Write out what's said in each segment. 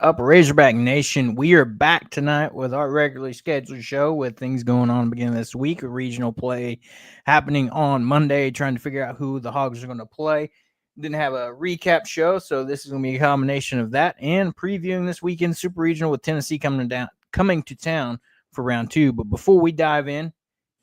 Up Razorback Nation? We are back tonight with our regularly scheduled show with things going on beginning this week. Regional play happening on Monday, trying to figure out who the Hogs are going to play. Didn't have a recap show, so this is going to be a combination of that and previewing this weekend Super Regional with Tennessee coming to town for round two. But before we dive in,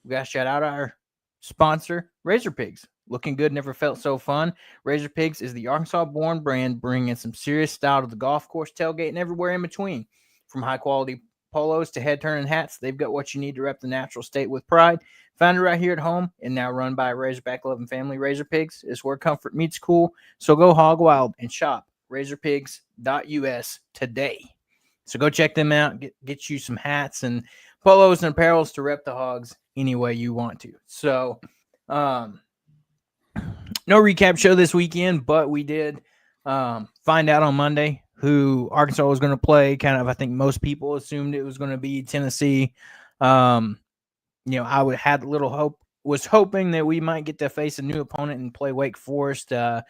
we got to shout out our sponsor, Razor Pigs. Looking good, never felt so fun. Razor Pigs is the Arkansas-born brand bringing some serious style to the golf course, tailgate, and everywhere in between. From high-quality polos to head-turning hats, they've got what you need to rep the natural state with pride. Founded right here at home and now run by a Razorback-loving family, Razor Pigs is where comfort meets cool. So go hog wild and shop razorpigs.us today. So go check them out, get you some hats and polos and apparels to rep the Hogs any way you want to. So, no recap show this weekend, but we did find out on Monday who Arkansas was going to play. Kind of, I think most people assumed it was going to be Tennessee. I had a little hope, was hoping that we might get to face a new opponent and play Wake Forest, but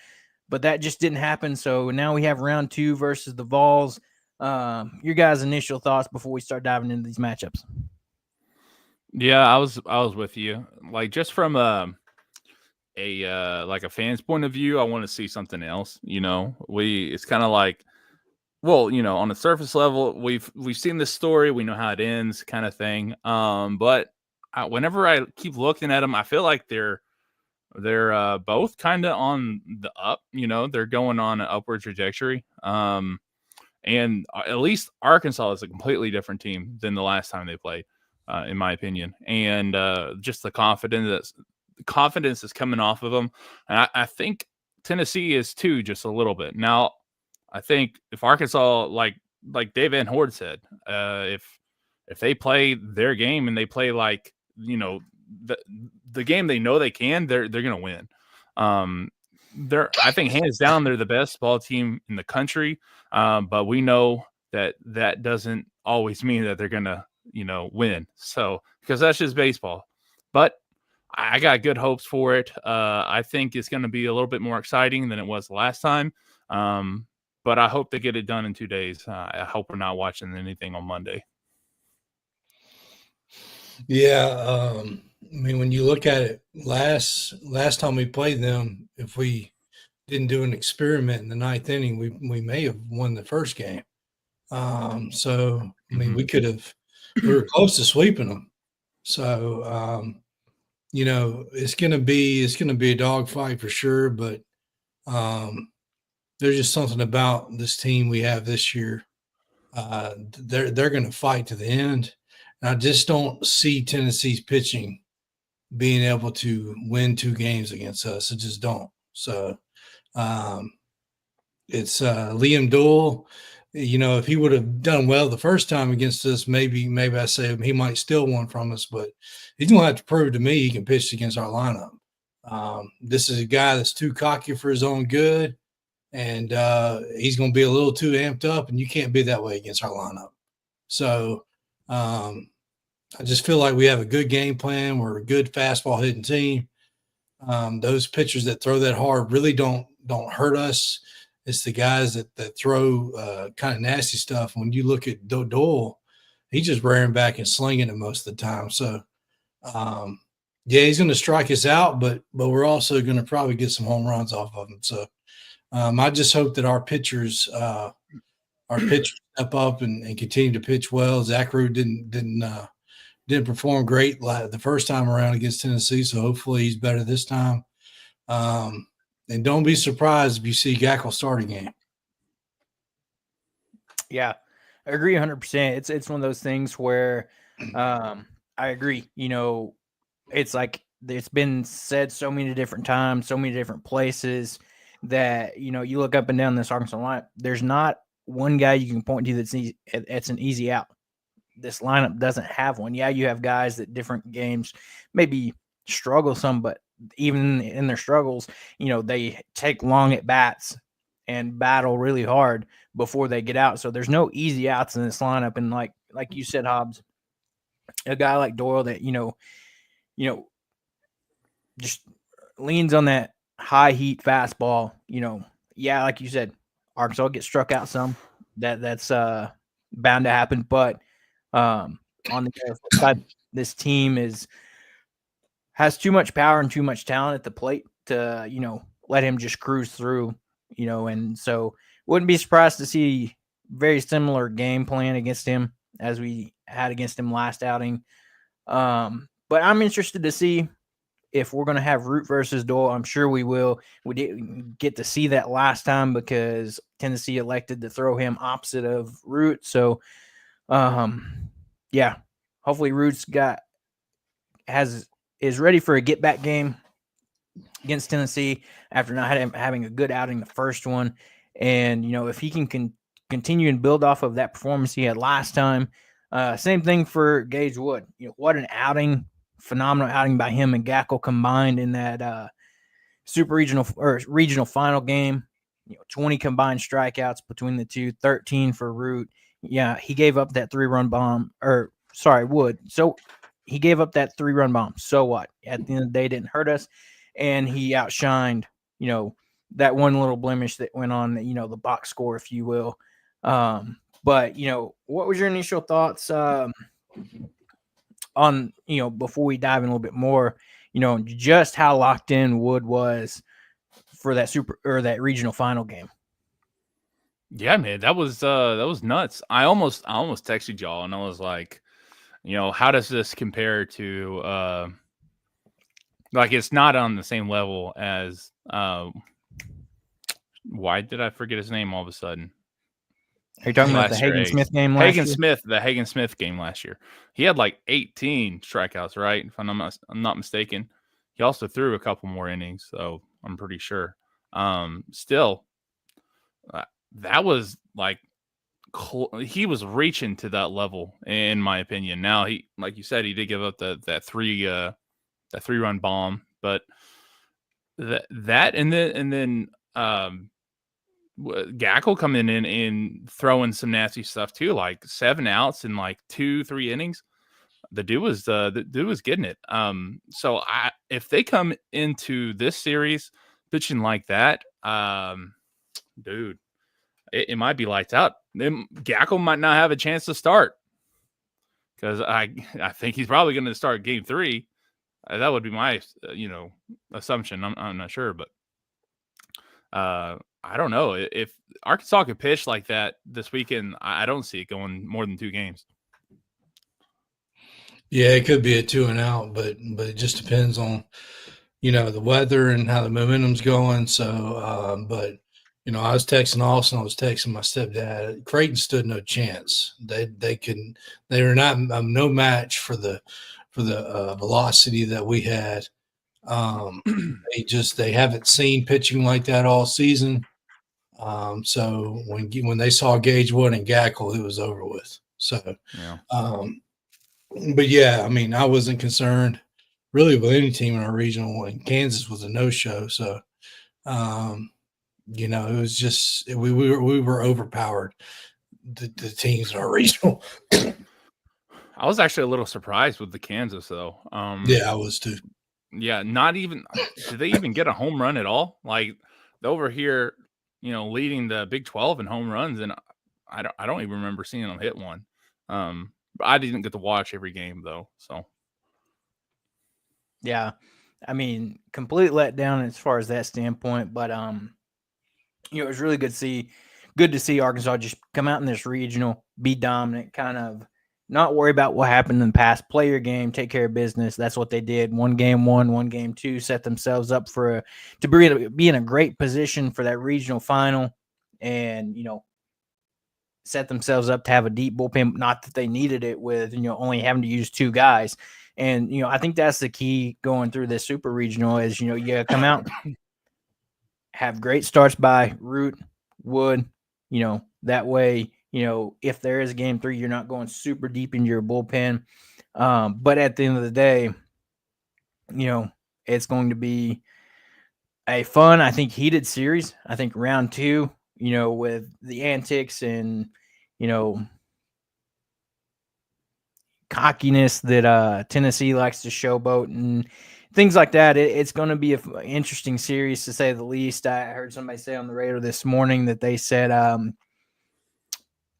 that just didn't happen. So now we have round two versus the Vols. Your guys' initial thoughts before we start diving into these matchups? Yeah, I was with you. Like, just from a fan's point of view, I want to see something else. It's kind of like, well, on the surface level, we've seen this story, we know how it ends, kind of thing. But whenever I keep looking at them, I feel like they're both kind of on the up. They're going on an upward trajectory. And at least Arkansas is a completely different team than the last time they played, in my opinion. And just the confidence is coming off of them. And I think Tennessee is too, just a little bit. Now, I think if Arkansas, like Dave Van Horde said, if they play their game and they play like, the game they know they can, they're going to win. I think hands down, they're the best ball team in the country. But we know that doesn't always mean that they're going to, win. So, because that's just baseball. But I got good hopes for it. I think it's going to be a little bit more exciting than it was last time. But I hope they get it done in 2 days. I hope we're not watching anything on Monday. Yeah, when you look at it, last time we played them, if we didn't do an experiment in the ninth inning, we may have won the first game. We were close to sweeping them. So, it's gonna be a dogfight for sure. But there's just something about this team we have this year. They're gonna fight to the end. And I just don't see Tennessee's pitching being able to win 2 games against us. I just don't. So it's Liam Doyle. If he would have done well the first time against us, maybe I say he might steal one from us, but he's going to have to prove to me he can pitch against our lineup. This is a guy that's too cocky for his own good, and he's going to be a little too amped up, and you can't be that way against our lineup. So I just feel like we have a good game plan. We're a good fastball hitting team. Those pitchers that throw that hard really don't hurt us. It's the guys that throw kind of nasty stuff. When you look at Doyle, he's just rearing back and slinging it most of the time. So, he's going to strike us out, but we're also going to probably get some home runs off of him. So, I just hope that our pitchers step up and continue to pitch well. Zach Root didn't perform great the first time around against Tennessee, so hopefully he's better this time. And don't be surprised if you see Gackle start a game. Yeah, I agree 100%. It's one of those things where I agree. It's like it's been said so many different times, so many different places that, you look up and down this Arkansas line, there's not one guy you can point to that's an easy out. This lineup doesn't have one. Yeah, you have guys that different games maybe struggle some, but even in their struggles, they take long at bats and battle really hard before they get out. So there's no easy outs in this lineup. And like you said, Hobbs, a guy like Doyle that, just leans on that high heat fastball, like you said, Arkansas gets struck out some, that's bound to happen. But on the other side, this team has too much power and too much talent at the plate to, let him just cruise through, and so wouldn't be surprised to see very similar game plan against him as we had against him last outing. But I'm interested to see if we're going to have Root versus Doyle. I'm sure we will. We didn't get to see that last time because Tennessee elected to throw him opposite of Root. So, yeah, hopefully Root's is ready for a get back game against Tennessee after not having a good outing the first one. And, if he can continue and build off of that performance he had last time, same thing for Gage Wood. What an outing, phenomenal outing by him and Gackle combined in that super regional or regional final game. 20 combined strikeouts between the two, 13 for Root. Yeah, he gave up that 3-run bomb, Wood. So he gave up that 3-run bomb. So what? At the end of the day, it didn't hurt us. And he outshined, that one little blemish that went on, the box score, if you will. But, what was your initial thoughts on, before we dive in a little bit more, just how locked in Wood was for that regional final game? Yeah, man, that was nuts. I almost texted y'all and I was like, how does this compare to like it's not on the same level as why did I forget his name all of a sudden? Are you talking about the Hagen-Smith game last year? The Hagen-Smith game last year. He had like 18 strikeouts, right? If I'm not mistaken. He also threw a couple more innings, so I'm pretty sure. Still, that was like he was reaching to that level, in my opinion. Now he, like you said, he did give up that 3-run bomb, but that and then Gackle coming in and throwing some nasty stuff too, like 7 outs in like 2-3 innings. The dude was getting it. So if they come into this series pitching like that, dude, it might be lights out. Then Gackle might not have a chance to start because I think he's probably going to start game 3. That would be my assumption. I'm not sure, but I don't know if Arkansas could pitch like that this weekend. I don't see it going more than 2 games. Yeah, it could be a 2-and-out, but it just depends on the weather and how the momentum's going. So, but I was texting Austin. I was texting my stepdad. Creighton stood no chance. They were not no match for the velocity that we had. They haven't seen pitching like that all season. So when they saw Gage Wood and Gackle, it was over with. So, yeah. But yeah, I mean, I wasn't concerned really with any team in our regional, and Kansas was a no-show. So, it was just we were overpowered. The teams in our regional. I was actually a little surprised with the Kansas though. Yeah, I was too. Yeah, not even did they even get a home run at all? Like over here, leading the Big 12 in home runs, and I don't even remember seeing them hit one. I didn't get to watch every game though, so yeah, I mean, complete letdown as far as that standpoint. But it was really good to see Arkansas just come out in this regional, be dominant, kind of not worry about what happened in the past, play your game, take care of business. That's what they did. 1 game 1, 1 game 2, set themselves up to be in a great position for that regional final, and set themselves up to have a deep bullpen. Not that they needed it with only having to use 2 guys. And I think that's the key going through this super regional is you come out, have great starts by Root, Wood, that way. If there is a game 3, you're not going super deep into your bullpen. But at the end of the day, it's going to be a fun, I think, heated series. I think round 2, with the antics and, cockiness that Tennessee likes to showboat and things like that. It's going to be an interesting series, to say the least. I heard somebody say on the radio this morning that they said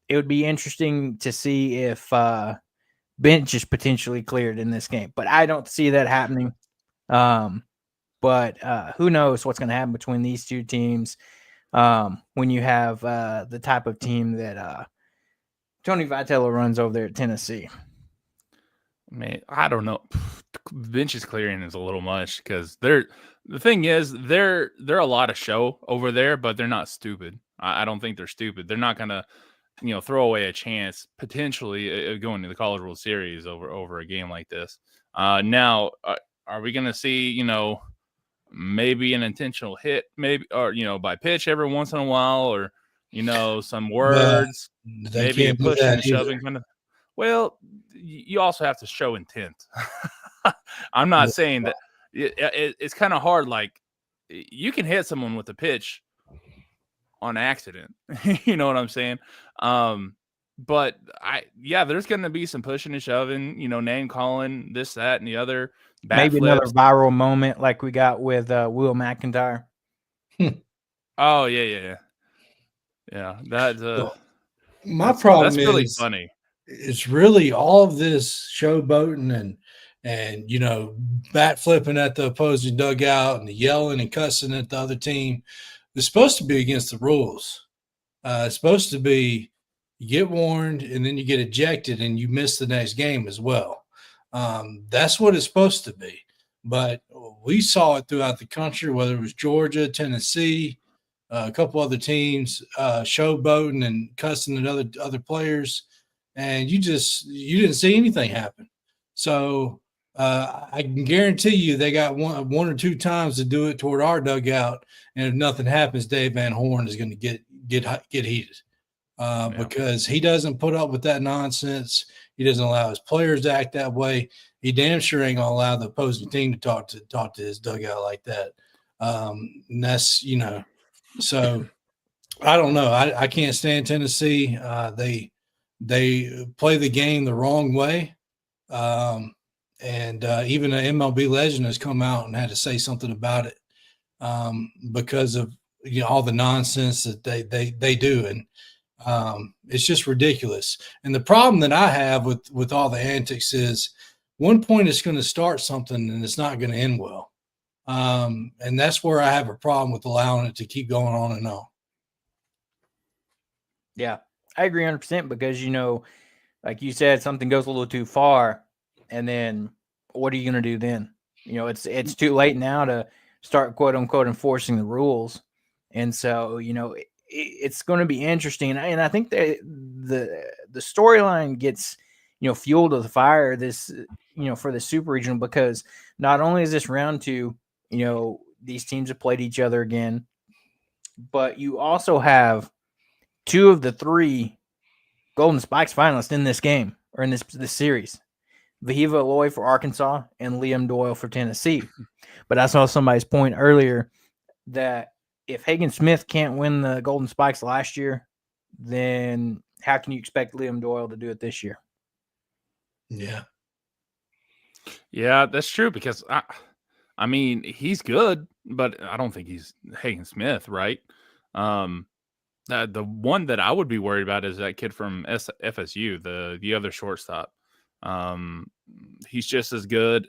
it would be interesting to see if bench is potentially cleared in this game, but I don't see that happening. But who knows what's going to happen between these two teams when you have the type of team that Tony Vitello runs over there at Tennessee. Man, I don't know. Benches clearing is a little much because the thing is they're a lot of show over there, but they're not stupid. I don't think they're stupid. They're not gonna throw away a chance potentially going to the College World Series over a game like this. Now, are we gonna see maybe an intentional hit, maybe or by pitch every once in a while, or some words, they maybe a can't do pushing that and shoving kind of. Well, you also have to show intent. I'm not saying that it's kind of hard. Like you can hit someone with a pitch on accident. You know what I'm saying? But there's going to be some pushing and shoving, name calling, this, that, and the other. Maybe flips. another viral moment like we got with Will McIntyre. Oh, yeah. That's my problem that's really is funny. It's really all of this showboating and bat flipping at the opposing dugout and the yelling and cussing at the other team. It's supposed to be against the rules. It's supposed to be you get warned and then you get ejected and you miss the next game as well. That's what it's supposed to be. But we saw it throughout the country, whether it was Georgia, Tennessee, a couple other teams showboating and cussing at other players. And you didn't see anything happen. So I can guarantee you they got one or two times to do it toward our dugout, and if nothing happens, Dave Van Horn is going to get heated because he doesn't put up with that nonsense. He doesn't allow his players to act that way. He damn sure ain't gonna allow the opposing team to talk to his dugout like that. And that's so I don't know. I can't stand Tennessee. They play the game the wrong way. And even an MLB legend has come out and had to say something about it because of all the nonsense that they do. And it's just ridiculous. And the problem that I have with all the antics is one point it's going to start something and it's not going to end well. And that's where I have a problem with allowing it to keep going on and on. Yeah, I agree 100% because, like you said, something goes a little too far, and then what are you going to do then? It's too late now to start quote unquote enforcing the rules, and so it's going to be interesting. And I think that the storyline gets fuel to the fire this for the Super Regional because not only is this round two, these teams have played each other again, but you also have two of the three Golden Spikes finalists in this game or in this series. Vahiva Aloy for Arkansas and Liam Doyle for Tennessee. But I saw somebody's point earlier that if Hagen Smith can't win the Golden Spikes last year, then how can you expect Liam Doyle to do it this year? Yeah. Yeah, that's true because I mean, he's good, but I don't think he's Hagen Smith, right? The one that I would be worried about is that kid from FSU, the other shortstop. He's just as good.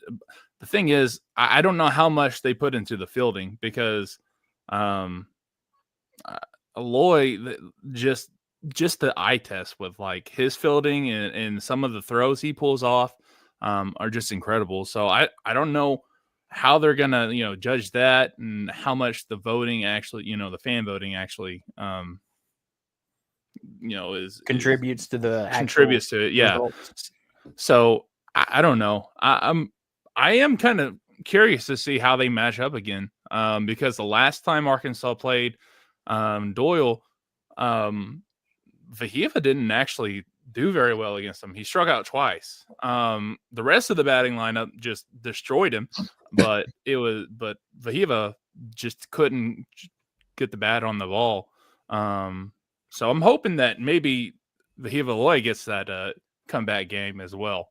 The thing is, I don't know how much they put into the fielding because Aloy just the eye test with like his fielding and some of the throws he pulls off are just incredible. So I don't know how they're gonna judge that and how much the voting actually the fan voting actually contributes to it. Yeah. Results. So I don't know. I am kind of curious to see how they match up again because the last time Arkansas played Doyle, Vahiva didn't actually do very well against him. He struck out twice. The rest of the batting lineup just destroyed him, but Vahiva just couldn't get the bat on the ball. So I'm hoping that maybe Vahiva Aloy gets that comeback game as well.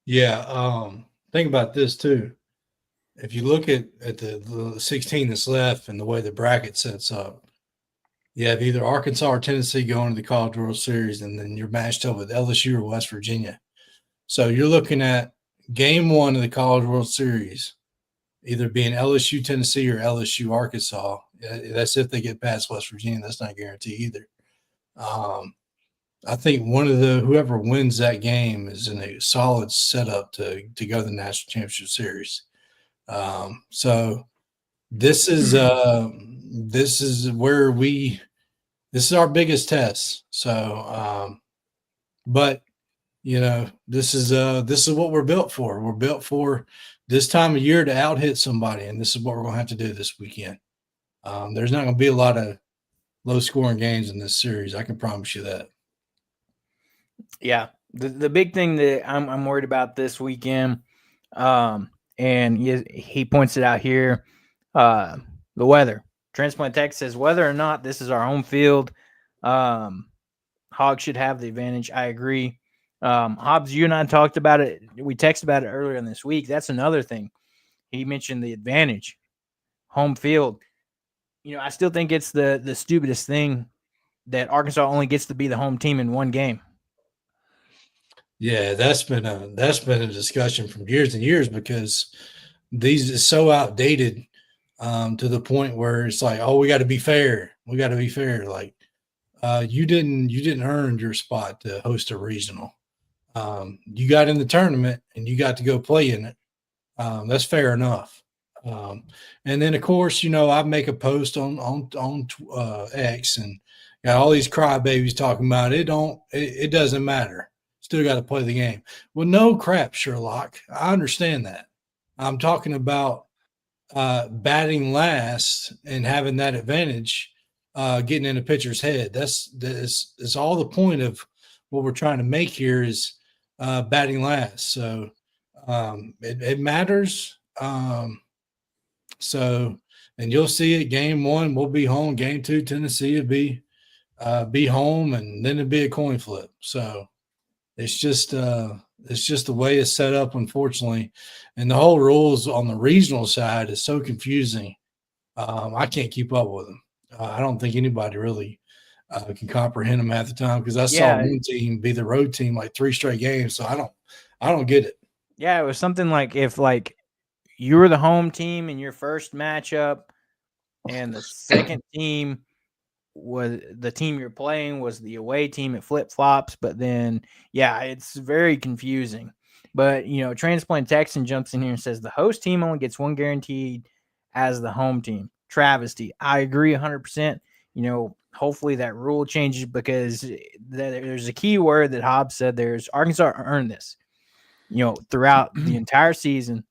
Yeah. Think about this too. If you look at the 16 that's left and the way the bracket sets up, You have either Arkansas or Tennessee going to the College World Series, and then you're matched up with LSU or West Virginia. So you're looking at game one of the College World Series, either being LSU Tennessee or LSU Arkansas. That's if they get past West Virginia. That's not guaranteed either. I think whoever wins that game is in a solid setup to go to the National Championship Series. So this is where this is our biggest test. So, but this is what we're built for. We're built for this time of year to out hit somebody, and this is what we're going to have to do this weekend. There's not going to be a lot of low scoring games in this series. I can promise you that. Yeah. The big thing that I'm worried about this weekend, and he points it out here, the weather. Transplant Tech says whether or not this is our home field, Hawgs should have the advantage. I agree. Hobbs, you and I talked about it. We texted about it earlier in this week. That's another thing. He mentioned the advantage, home field. I still think it's the stupidest thing that Arkansas only gets to be the home team in one game. Yeah, that's been a discussion from years and years because these is so outdated to the point where it's like, oh, we got to be fair. We got to be fair. Like you didn't earn your spot to host a regional. You got in the tournament and you got to go play in it. That's fair enough. And then of course, I make a post on X and got all these crybabies talking about it doesn't matter. Still got to play the game. Well, no crap, Sherlock. I understand that. I'm talking about batting last and having that advantage, getting in a pitcher's head. That's all the point of what we're trying to make here is batting last. So it matters. And you'll see it. Game one, we'll be home. Game two, Tennessee will be home, and then it'll be a coin flip. So it's just the way it's set up, unfortunately. And the whole rules on the regional side is so confusing. I can't keep up with them. I don't think anybody really can comprehend them half the time because I saw one team be the road team like 3 straight games. So I don't get it. Yeah, it was something like if you were the home team in your first matchup and the second team was the team you're playing was the away team, it flip-flops. But then, yeah, it's very confusing. But, Transplant Texan jumps in here and says the host team only gets one guaranteed as the home team. Travesty. I agree 100%. Hopefully that rule changes because there's a key word that Hobbs said there's Arkansas earned this. Throughout the entire season,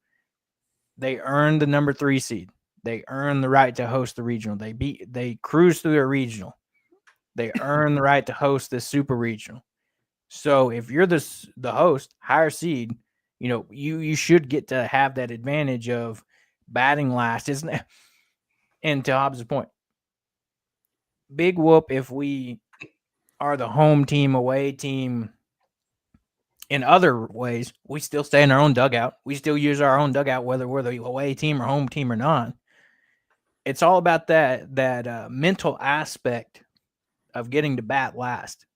they earned the number 3 seed. They earned the right to host the regional. They cruised through a regional. They earned the right to host this super regional. So if you're the host, higher seed, you should get to have that advantage of batting last, isn't it? And to Hobbs' point, big whoop if we are the home team, away team. In other ways, we still stay in our own dugout. We still use our own dugout, whether we're the away team or home team or not. It's all about that mental aspect of getting to bat last.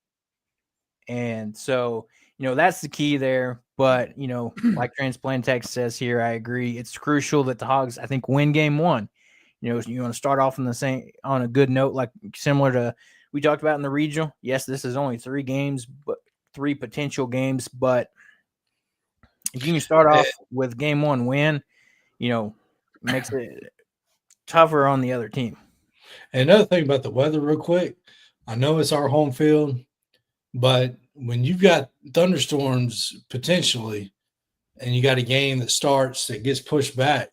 And so, that's the key there. But, like Transplant Tech says here, I agree. It's crucial that the Hogs, I think, win game one. You want to start off on a good note, like similar to we talked about in the regional. Yes, this is only 3 games, but 3 potential games. But if you can start off with game one win, makes it tougher on the other team. And another thing about the weather real quick, I know it's our home field, but when you've got thunderstorms potentially and you got a game that gets pushed back,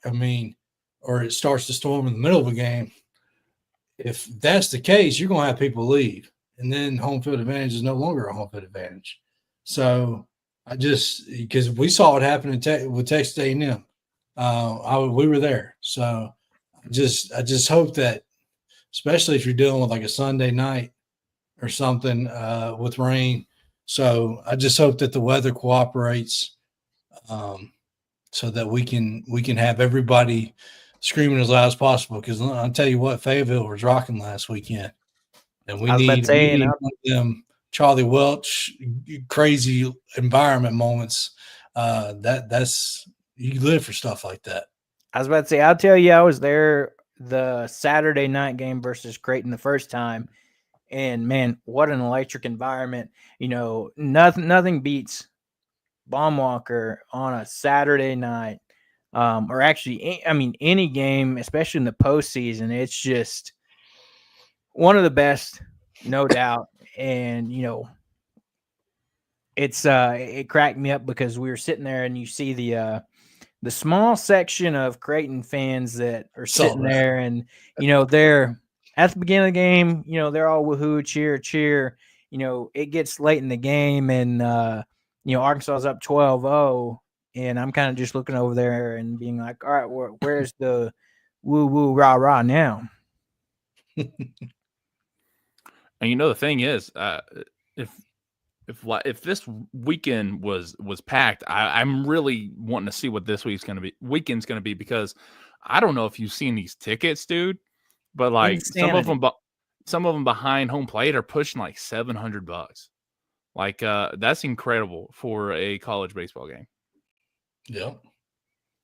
or it starts to storm in the middle of a game, if that's the case, you're going to have people leave. And then home field advantage is no longer a home field advantage. So because we saw it happen with Texas A&M. We were there. So I just hope that, especially if you're dealing with like a Sunday night or something with rain. So I just hope that the weather cooperates so that we can have everybody screaming as loud as possible. Because I'll tell you what, Fayetteville was rocking last weekend. And we I was about to need say, one of them Charlie Welch crazy environment moments. That's you live for stuff like that. I was about to say, I'll tell you, I was there the Saturday night game versus Creighton the first time, and man, what an electric environment! You know, nothing beats Baumwalker on a Saturday night, or actually, I mean, any game, especially in the postseason. It's just one of the best, no doubt. And you know, it cracked me up because we were sitting there and you see the small section of Creighton fans that are sitting there, and you know, they're at the beginning of the game, you know, they're all woohoo, cheer. You know, it gets late in the game, and you know, Arkansas's up 12-0, and I'm kind of just looking over there and being like, all right, where's the woo woo rah rah now? And you know, the thing is, if this weekend was packed, I'm really wanting to see what this weekend's going to be, because I don't know if you've seen these tickets, dude, but like Insanity. some of them behind home plate are pushing like $700. Like that's incredible for a college baseball game. Yeah.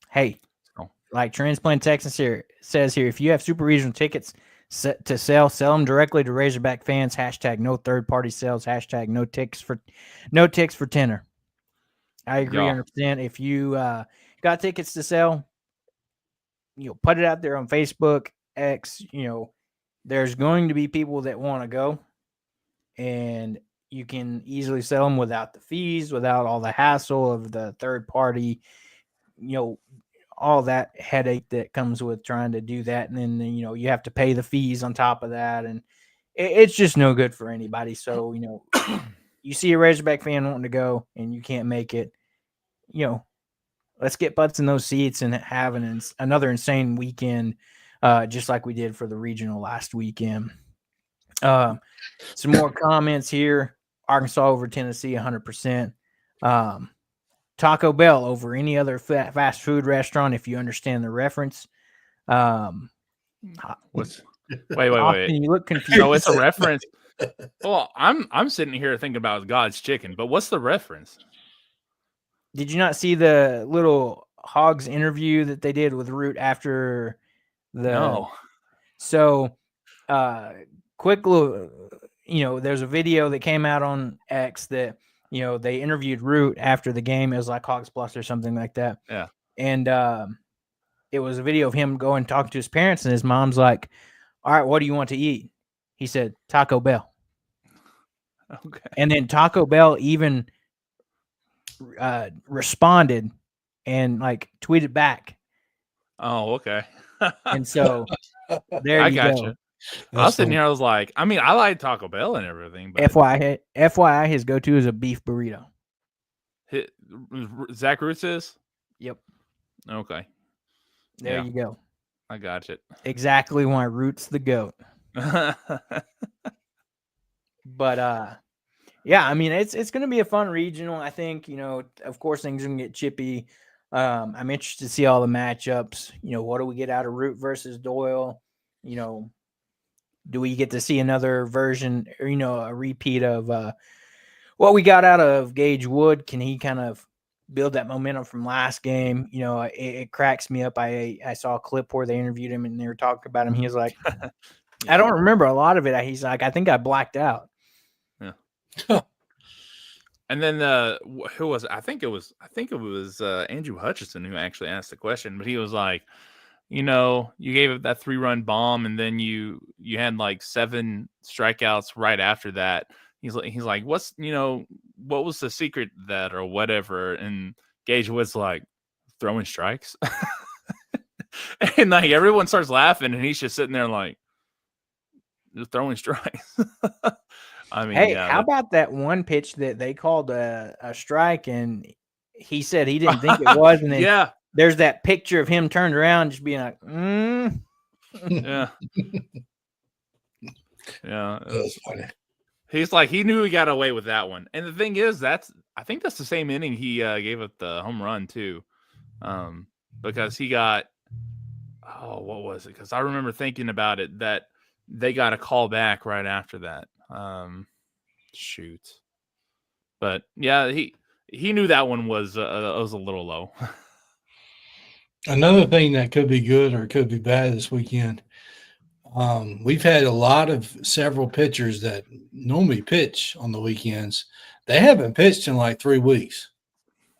Hey, like Transplant Texas here says here, if you have Super Regional tickets set to sell them directly to Razorback fans. # no third party sales. # no ticks for tenor. I agree 100%. If you got tickets to sell, you know, put it out there on Facebook, X. You know, there's going to be people that want to go, and you can easily sell them without the fees, without all the hassle of the third party, you know, all that headache that comes with trying to do that. And then, you know, you have to pay the fees on top of that. And it's just no good for anybody. So, you know, you see a Razorback fan wanting to go and you can't make it, you know, let's get butts in those seats and have another insane weekend, just like we did for the regional last weekend. Some more comments here. Arkansas over Tennessee, 100%. Taco Bell over any other fast food restaurant, if you understand the reference. Wait. You look confused. So it's a reference. Well, I'm sitting here thinking about God's chicken, but what's the reference? Did you not see the little Hawgs interview that they did with Root after the? No. So, quick little, you know, there's a video that came out on X that, you know, they interviewed Root after the game. It was like Hogs Plus or something like that. Yeah. And it was a video of him going talking to his parents, and his mom's like, all right, what do you want to eat? He said, Taco Bell. Okay. And then Taco Bell even responded and like tweeted back. Oh, okay. And so there you go. I was sitting here, I was like, I mean, I like Taco Bell and everything, but FYI, his go-to is a beef burrito. Zach Roots is? Yep. Okay. There you go. I got it. Exactly why Root's the GOAT. But yeah, I mean, it's going to be a fun regional. I think, you know, of course things are going to get chippy. I'm interested to see all the matchups. You know, what do we get out of Root versus Doyle? You know, do we get to see another version, or, you know, a repeat of what we got out of Gage Wood? Can he kind of build that momentum from last game? You know, it cracks me up. I saw a clip where they interviewed him and they were talking about him. He was like, I don't remember a lot of it. He's like, I think I blacked out. Yeah. And then who was it? I think it was Andrew Hutchison who actually asked the question, but he was like, you know, you gave up that 3-run bomb, and then you had like 7 strikeouts right after that. He's like, what's, you know, what was the secret to that or whatever? And Gage was like, throwing strikes. And like everyone starts laughing, and he's just sitting there like, just throwing strikes. I mean, hey, how about that one pitch that they called a strike, and he said he didn't think it was, and then there's that picture of him turned around just being like, yeah. Yeah. That's funny. He's like, he knew he got away with that one. And the thing is, I think that's the same inning he gave up the home run too. Because he got, what was it? Because I remember thinking about it, that they got a call back right after that. Shoot. But yeah, he knew that one was a little low. Another thing that could be good or could be bad this weekend. We've had several pitchers that normally pitch on the weekends. They haven't pitched in like 3 weeks.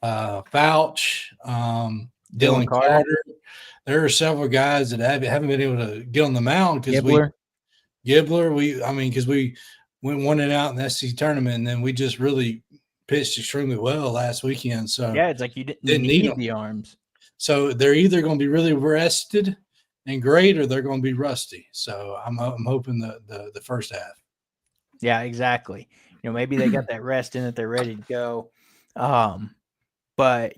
Fouch, Dylan Carter. There are several guys that haven't been able to get on the mound because Gibbler. Because we won it out in the SEC tournament, and then we just really pitched extremely well last weekend. So yeah, it's like you didn't need the arms. So they're either going to be really rested and great, or they're going to be rusty. So I'm hoping the first half. Yeah, exactly. Maybe they got that rest in it, they're ready to go. But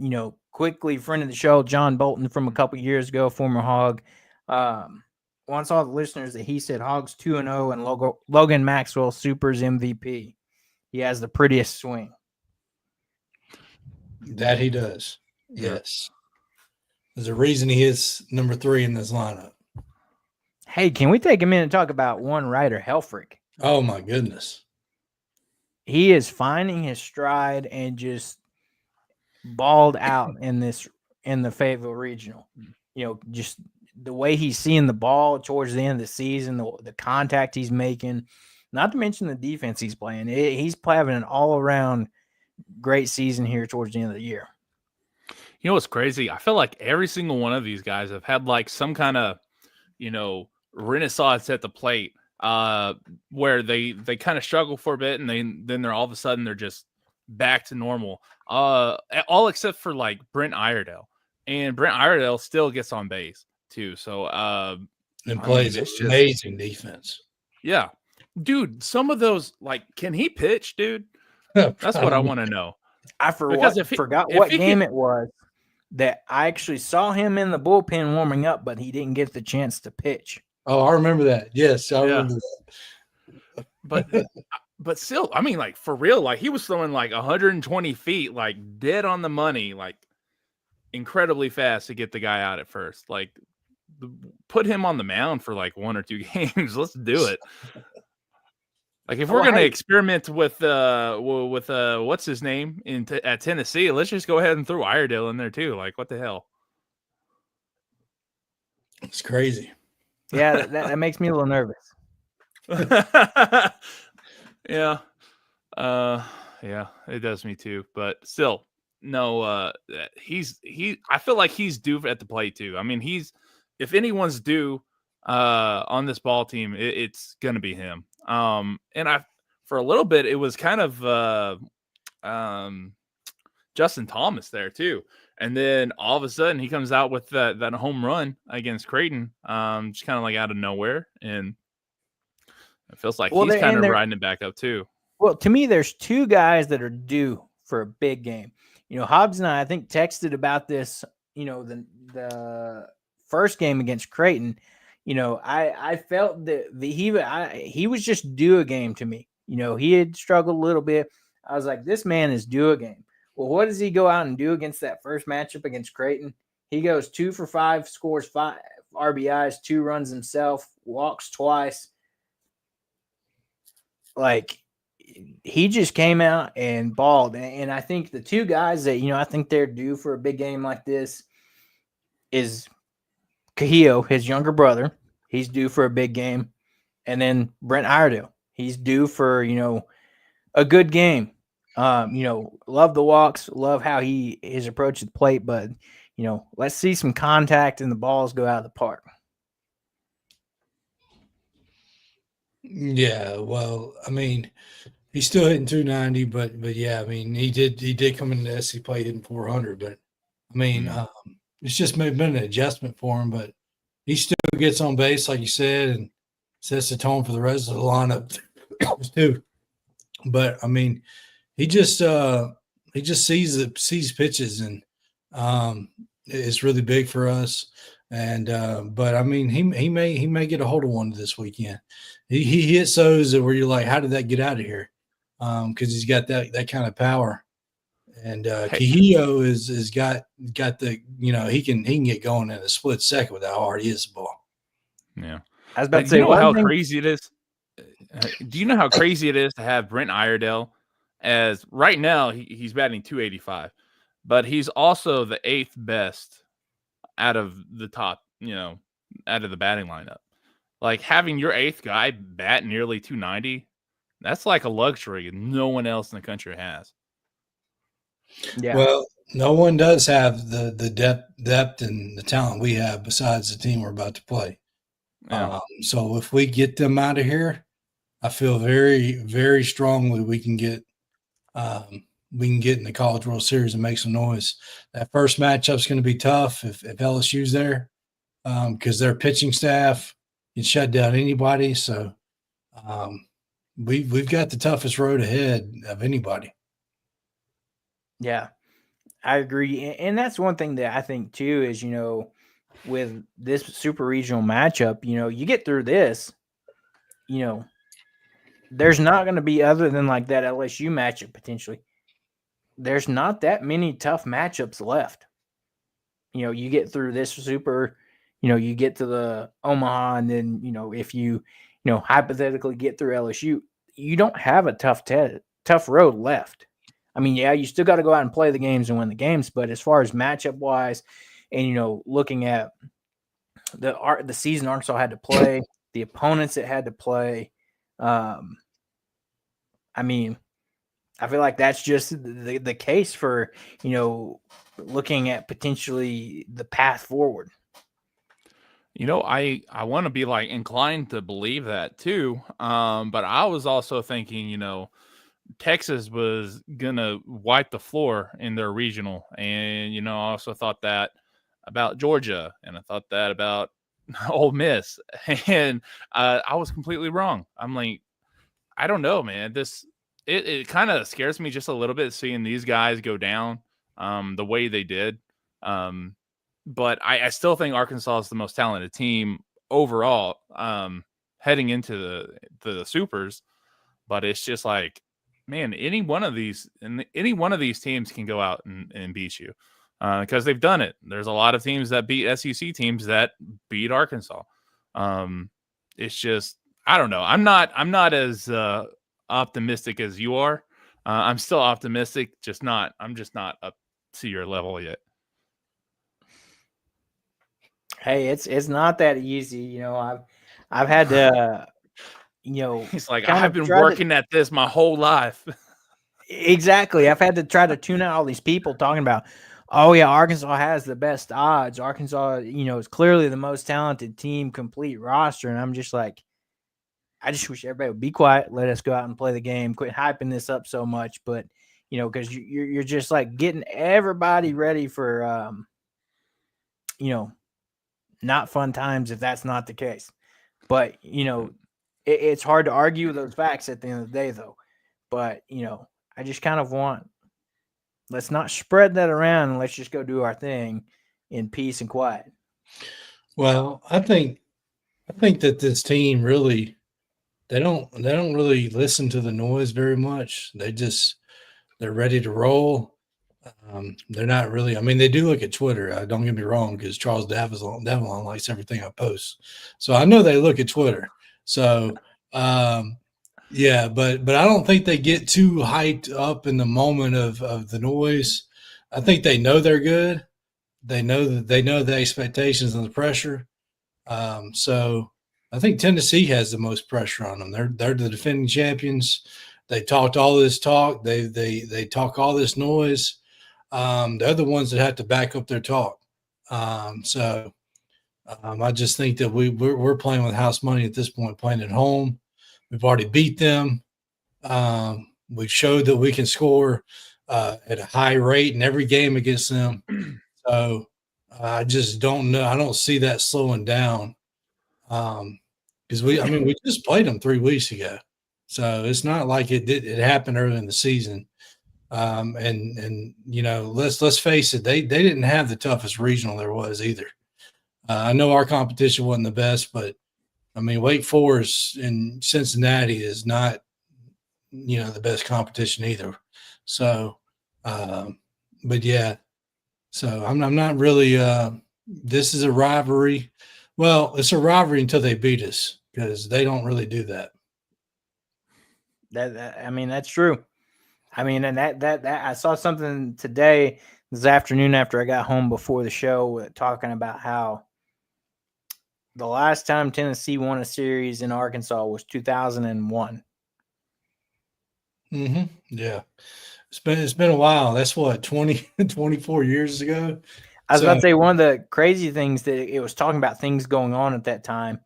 quickly, friend of the show, John Bolton from a couple years ago, former Hog, wants all the listeners that he said Hogs 2-0 and Logan Maxwell Super's MVP. He has the prettiest swing. That he does. Yes. There's a reason he is number 3 in this lineup. Hey, can we take a minute to talk about one Ryder Helfrich? Oh, my goodness. He is finding his stride and just balled out in the Fayetteville Regional. Just the way he's seeing the ball towards the end of the season, the contact he's making, not to mention the defense he's playing. He's having an all-around great season here towards the end of the year. You know what's crazy? I feel like every single one of these guys have had like some kind of, renaissance at the plate where they kind of struggle for a bit and then they're all of a sudden they're just back to normal. All except for like Brent Iredale. And Brent Iredale still gets on base too. So and plays amazing defense. Yeah. Dude, some of those, like, can he pitch, dude? That's what I want to know. I forgot what game it was that I actually saw him in the bullpen warming up, but he didn't get the chance to pitch. Oh, I remember that. Yes, I remember that. But still, I mean, like, for real, like, he was throwing like 120 feet, like, dead on the money, like, incredibly fast to get the guy out at first. Like, put him on the mound for like 1 or 2 games. Let's do it. Like, if we're gonna experiment with what's his name at Tennessee, let's just go ahead and throw Iredale in there too. Like, what the hell? It's crazy. Yeah, that makes me a little nervous. Yeah, yeah, it does me too. But still, no, I feel like he's due at the plate too. I mean, if anyone's due on this ball team, it's gonna be him. And for a little bit, it was kind of Justin Thomas there too. And then all of a sudden he comes out with that home run against Creighton, just kind of like out of nowhere. And it feels like he's kind of riding it back up too. Well, to me, there's 2 guys that are due for a big game. Hobbs and I think, texted about this, the first game against Creighton. I felt that he was just due a game to me. He had struggled a little bit. I was like, this man is due a game. Well, what does he go out and do against that first matchup against Creighton? He goes 2 for 5, scores 5 RBIs, 2 runs himself, walks twice. Like, he just came out and balled. And I think the 2 guys that, I think they're due for a big game like this is Cahillo, his younger brother. He's due for a big game. And then Brent Iredale. He's due for, a good game. Love the walks, love how his approach to the plate, but, let's see some contact and the balls go out of the park. Yeah, well, I mean, he's still hitting 290, but yeah, I mean, he did come into the SC play hitting 400, but I mean, it's just been an adjustment for him, but he still gets on base, like you said, and sets the tone for the rest of the lineup too. But I mean, he just sees pitches, and it's really big for us. And but I mean, he may get a hold of one this weekend. He hits those where you're like, how did that get out of here? Because he's got that kind of power. And Cahillo is got the he can get going in a split second with how hard he hits the ball. Yeah. I was about But to you say know one how thing. crazy it is? Do you know how crazy it is to have Brent Iredale as right now he's batting 285, but he's also the 8th best out of the top, out of the batting lineup. Like having your 8th guy bat nearly 290, that's like a luxury no one else in the country has. Yeah. Well, no one does have the depth and the talent we have besides the team we're about to play. Yeah. So if we get them out of here, I feel very, very strongly we can get in the College World Series and make some noise. That first matchup's going to be tough if LSU's there because their pitching staff can shut down anybody. So we've got the toughest road ahead of anybody. Yeah, I agree. And that's one thing that I think too is, with this super regional matchup, you get through this, there's not going to be, other than like that LSU matchup potentially, there's not that many tough matchups left. You get through this super, you get to the Omaha, and then, if you hypothetically get through LSU, you don't have a tough road left. I mean, yeah, you still got to go out and play the games and win the games, but as far as matchup wise, and looking at the season Arkansas had to play, the opponents it had to play, I mean, I feel like that's just the case for looking at potentially the path forward. I want to be like inclined to believe that too. But I was also thinking, Texas was gonna wipe the floor in their regional, and I also thought that about Georgia, and I thought that about Ole Miss, and I was completely wrong. I'm like, I don't know, man. It kind of scares me just a little bit seeing these guys go down the way they did. But I still think Arkansas is the most talented team overall heading into the supers. But it's just like, man, any one of these teams can go out and beat you because they've done it. There's a lot of teams that beat SEC teams that beat Arkansas. It's just, I don't know. I'm not as optimistic as you are. I'm still optimistic, I'm just not up to your level yet. Hey, it's not that easy. I've had to, He's like, kind I've of been try working at this my whole life. Exactly. I've had to try to tune out all these people talking about, oh yeah, Arkansas has the best odds. Arkansas, is clearly the most talented team, complete roster. And I'm just like, I just wish everybody would be quiet. Let us go out and play the game. Quit hyping this up so much. But, because you're just like getting everybody ready for, not fun times if that's not the case. But, it's hard to argue those facts at the end of the day, though. But, I just kind of want, let's not spread that around and let's just go do our thing in peace and quiet. Well, I think that this team really they don't really listen to the noise very much. They're ready to roll. They're not really. I mean, they do look at Twitter. Don't get me wrong, because Charles Davalon likes everything I post, so I know they look at Twitter. So, yeah, but I don't think they get too hyped up in the moment of the noise. I think they know they're good. They know the expectations and the pressure. So I think Tennessee has the most pressure on them. They're the defending champions. They talked all this talk. They talk all this noise. They're the ones that have to back up their talk. So I just think that we're playing with house money at this point, playing at home. We've already beat them. We've showed that we can score at a high rate in every game against them. So I just don't know. I don't see that slowing down. Because we just played them 3 weeks ago, so it's not like it happened early in the season. And let's face it, they didn't have the toughest regional there was either. I know our competition wasn't the best, but I mean Wake Forest and Cincinnati is not the best competition either. So, but yeah, so I'm not really. This is a rivalry. Well, it's a rivalry until they beat us because they don't really do that. I mean, that's true. I mean, and that I saw something today, this afternoon after I got home before the show, talking about how the last time Tennessee won a series in Arkansas was 2001. Yeah. It's been a while. That's what, 20, 24 years ago. I was about to say, one of the crazy things that it was talking about things going on at that time,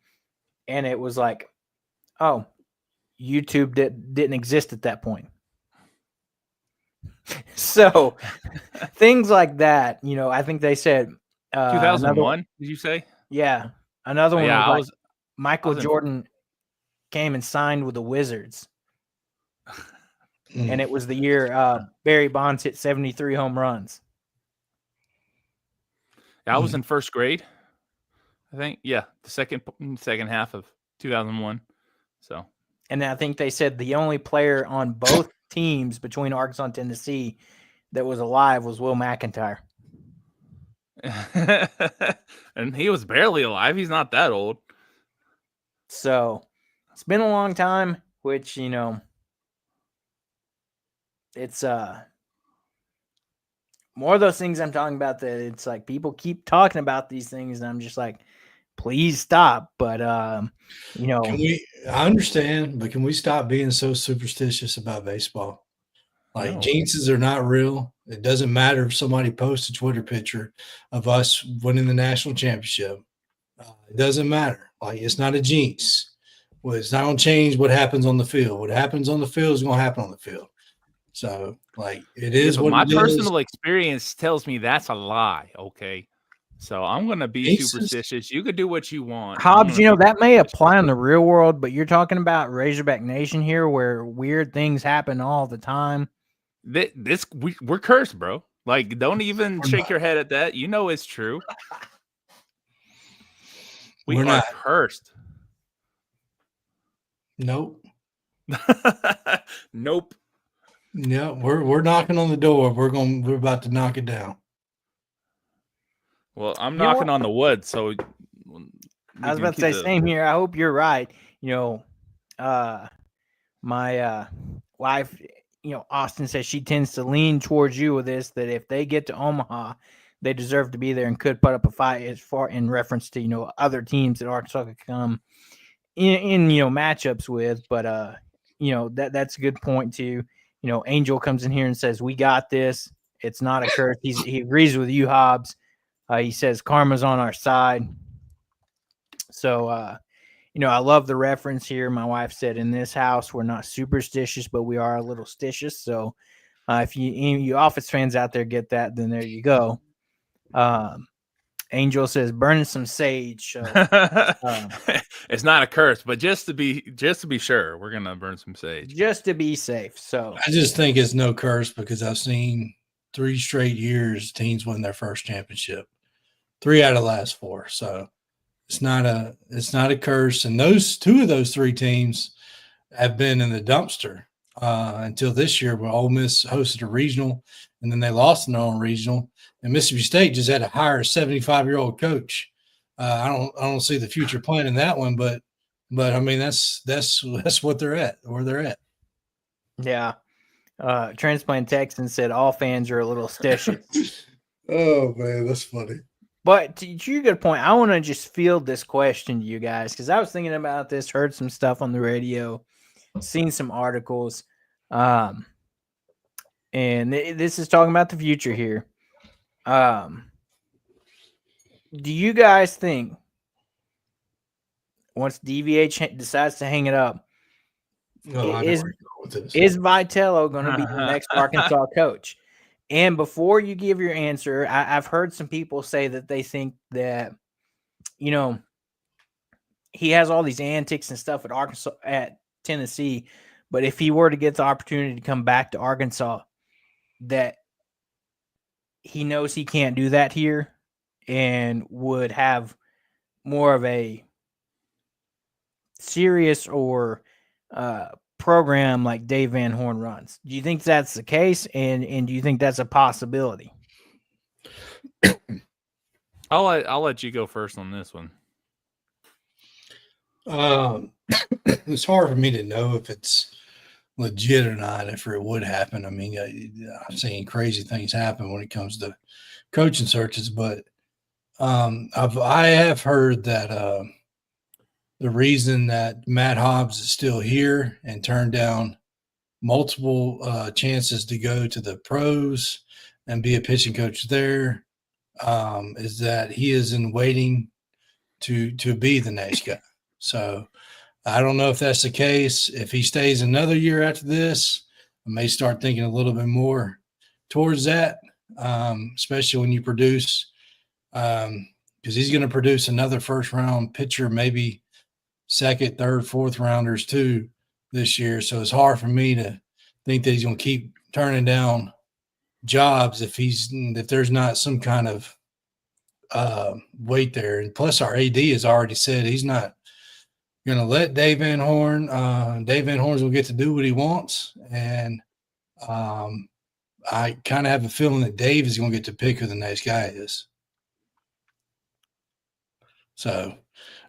and it was like, oh, YouTube didn't exist at that point. So things like that, I think they said 2001. Did you say? Yeah, another one Yeah, was Michael Jordan came and signed with the Wizards. And it was the year Barry Bonds hit 73 home runs. I was in first grade, I think. Yeah, the second half of 2001. So, and I think they said the only player on both teams between Arkansas and Tennessee that was alive was Will McIntyre. And he was barely alive. He's not that old. So it's been a long time, which, it's more of those things I'm talking about that it's like people keep talking about these things and I'm just like, please stop. But I understand, but can we stop being so superstitious about baseball? Like, jinxes are not real. It doesn't matter if somebody posts a Twitter picture of us winning the national championship. It doesn't matter. Like, it's not a jinx. Well, it's not going to change what happens on the field. What happens on the field is going to happen on the field. So, like, it is what my it is. personal experience tells me that's a lie. Okay. So I'm going to be superstitious. You could do what you want. Hobbs, that may apply in the real world, but you're talking about Razorback Nation here where weird things happen all the time. We're cursed, bro. Like, don't even shake your head at that. You know it's true. We're not cursed. Nope. Nope. Yeah, we're knocking on the door. We're about to knock it down. Well, I'm knocking on the wood, so I was about to say same here. I hope you're right. My wife, Austin says she tends to lean towards you with this, that if they get to Omaha, they deserve to be there and could put up a fight as far in reference to, other teams that Arkansas could come in matchups with. But, that's a good point too. Angel comes in here and says, we got this. It's not a curse. He agrees with you, Hobbs. He says karma's on our side. So, I love the reference here. My wife said, in this house, we're not superstitious, but we are a little stitious. So if you Office fans out there get that, then there you go. Angel says, burning some sage. So, it's not a curse, but just to be sure, we're going to burn some sage. Just to be safe. So I just think it's no curse because I've seen 3 straight years teams win their first championship. 3 out of the last 4. So it's not a curse. And 2 of those 3 teams have been in the dumpster until this year, where Ole Miss hosted a regional, and then they lost in their own regional. And Mississippi State just had to hire a 75-year-old coach. I don't see the future plan in that one, but I mean that's what they're at, where they're at. Yeah. Transplant Texan said all fans are a little stitious. Oh man, that's funny. But to your good point, I want to just field this question to you guys because I was thinking about this, heard some stuff on the radio, seen some articles, and this is talking about the future here. Do you guys think once DVH decides to hang it up, is Vitello going to be the next Arkansas coach? And before you give your answer, I've heard some people say that they think that, he has all these antics and stuff at Tennessee, but if he were to get the opportunity to come back to Arkansas, that he knows he can't do that here and would have more of a serious or program like Dave Van Horn runs. Do you think that's the case? And do you think that's a possibility? I'll let you go first on this one. It's hard for me to know if it's legit or not, if it would happen. I mean, I've seen crazy things happen when it comes to coaching searches, but I have heard that the reason that Matt Hobbs is still here and turned down multiple chances to go to the pros and be a pitching coach there is that he is in waiting to be the next guy. So I don't know if that's the case. If he stays another year after this, I may start thinking a little bit more towards that, especially when you produce, because he's going to produce another first round pitcher, maybe second, third, fourth rounders too this year. So it's hard for me to think that he's going to keep turning down jobs if there's not some kind of weight there. And plus, our AD has already said he's not going to let Dave Van Horn. Dave Van Horn's will get to do what he wants, and I kind of have a feeling that Dave is going to get to pick who the next guy is. So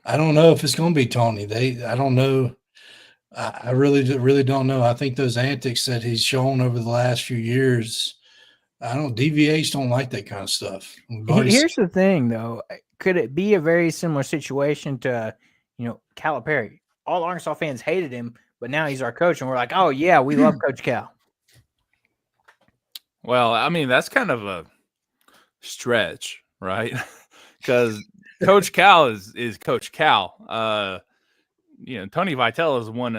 I don't know if it's going to be Tony. I don't know. I really don't know. I think those antics that he's shown over the last few years, DVH don't like that kind of stuff. Here's the thing, though. Could it be a very similar situation to, Calipari? All Arkansas fans hated him, but now he's our coach, and we're like, oh, yeah, we love Coach Cal. Well, I mean, that's kind of a stretch, right? Because Coach Cal is Coach Cal. Tony Vitello has won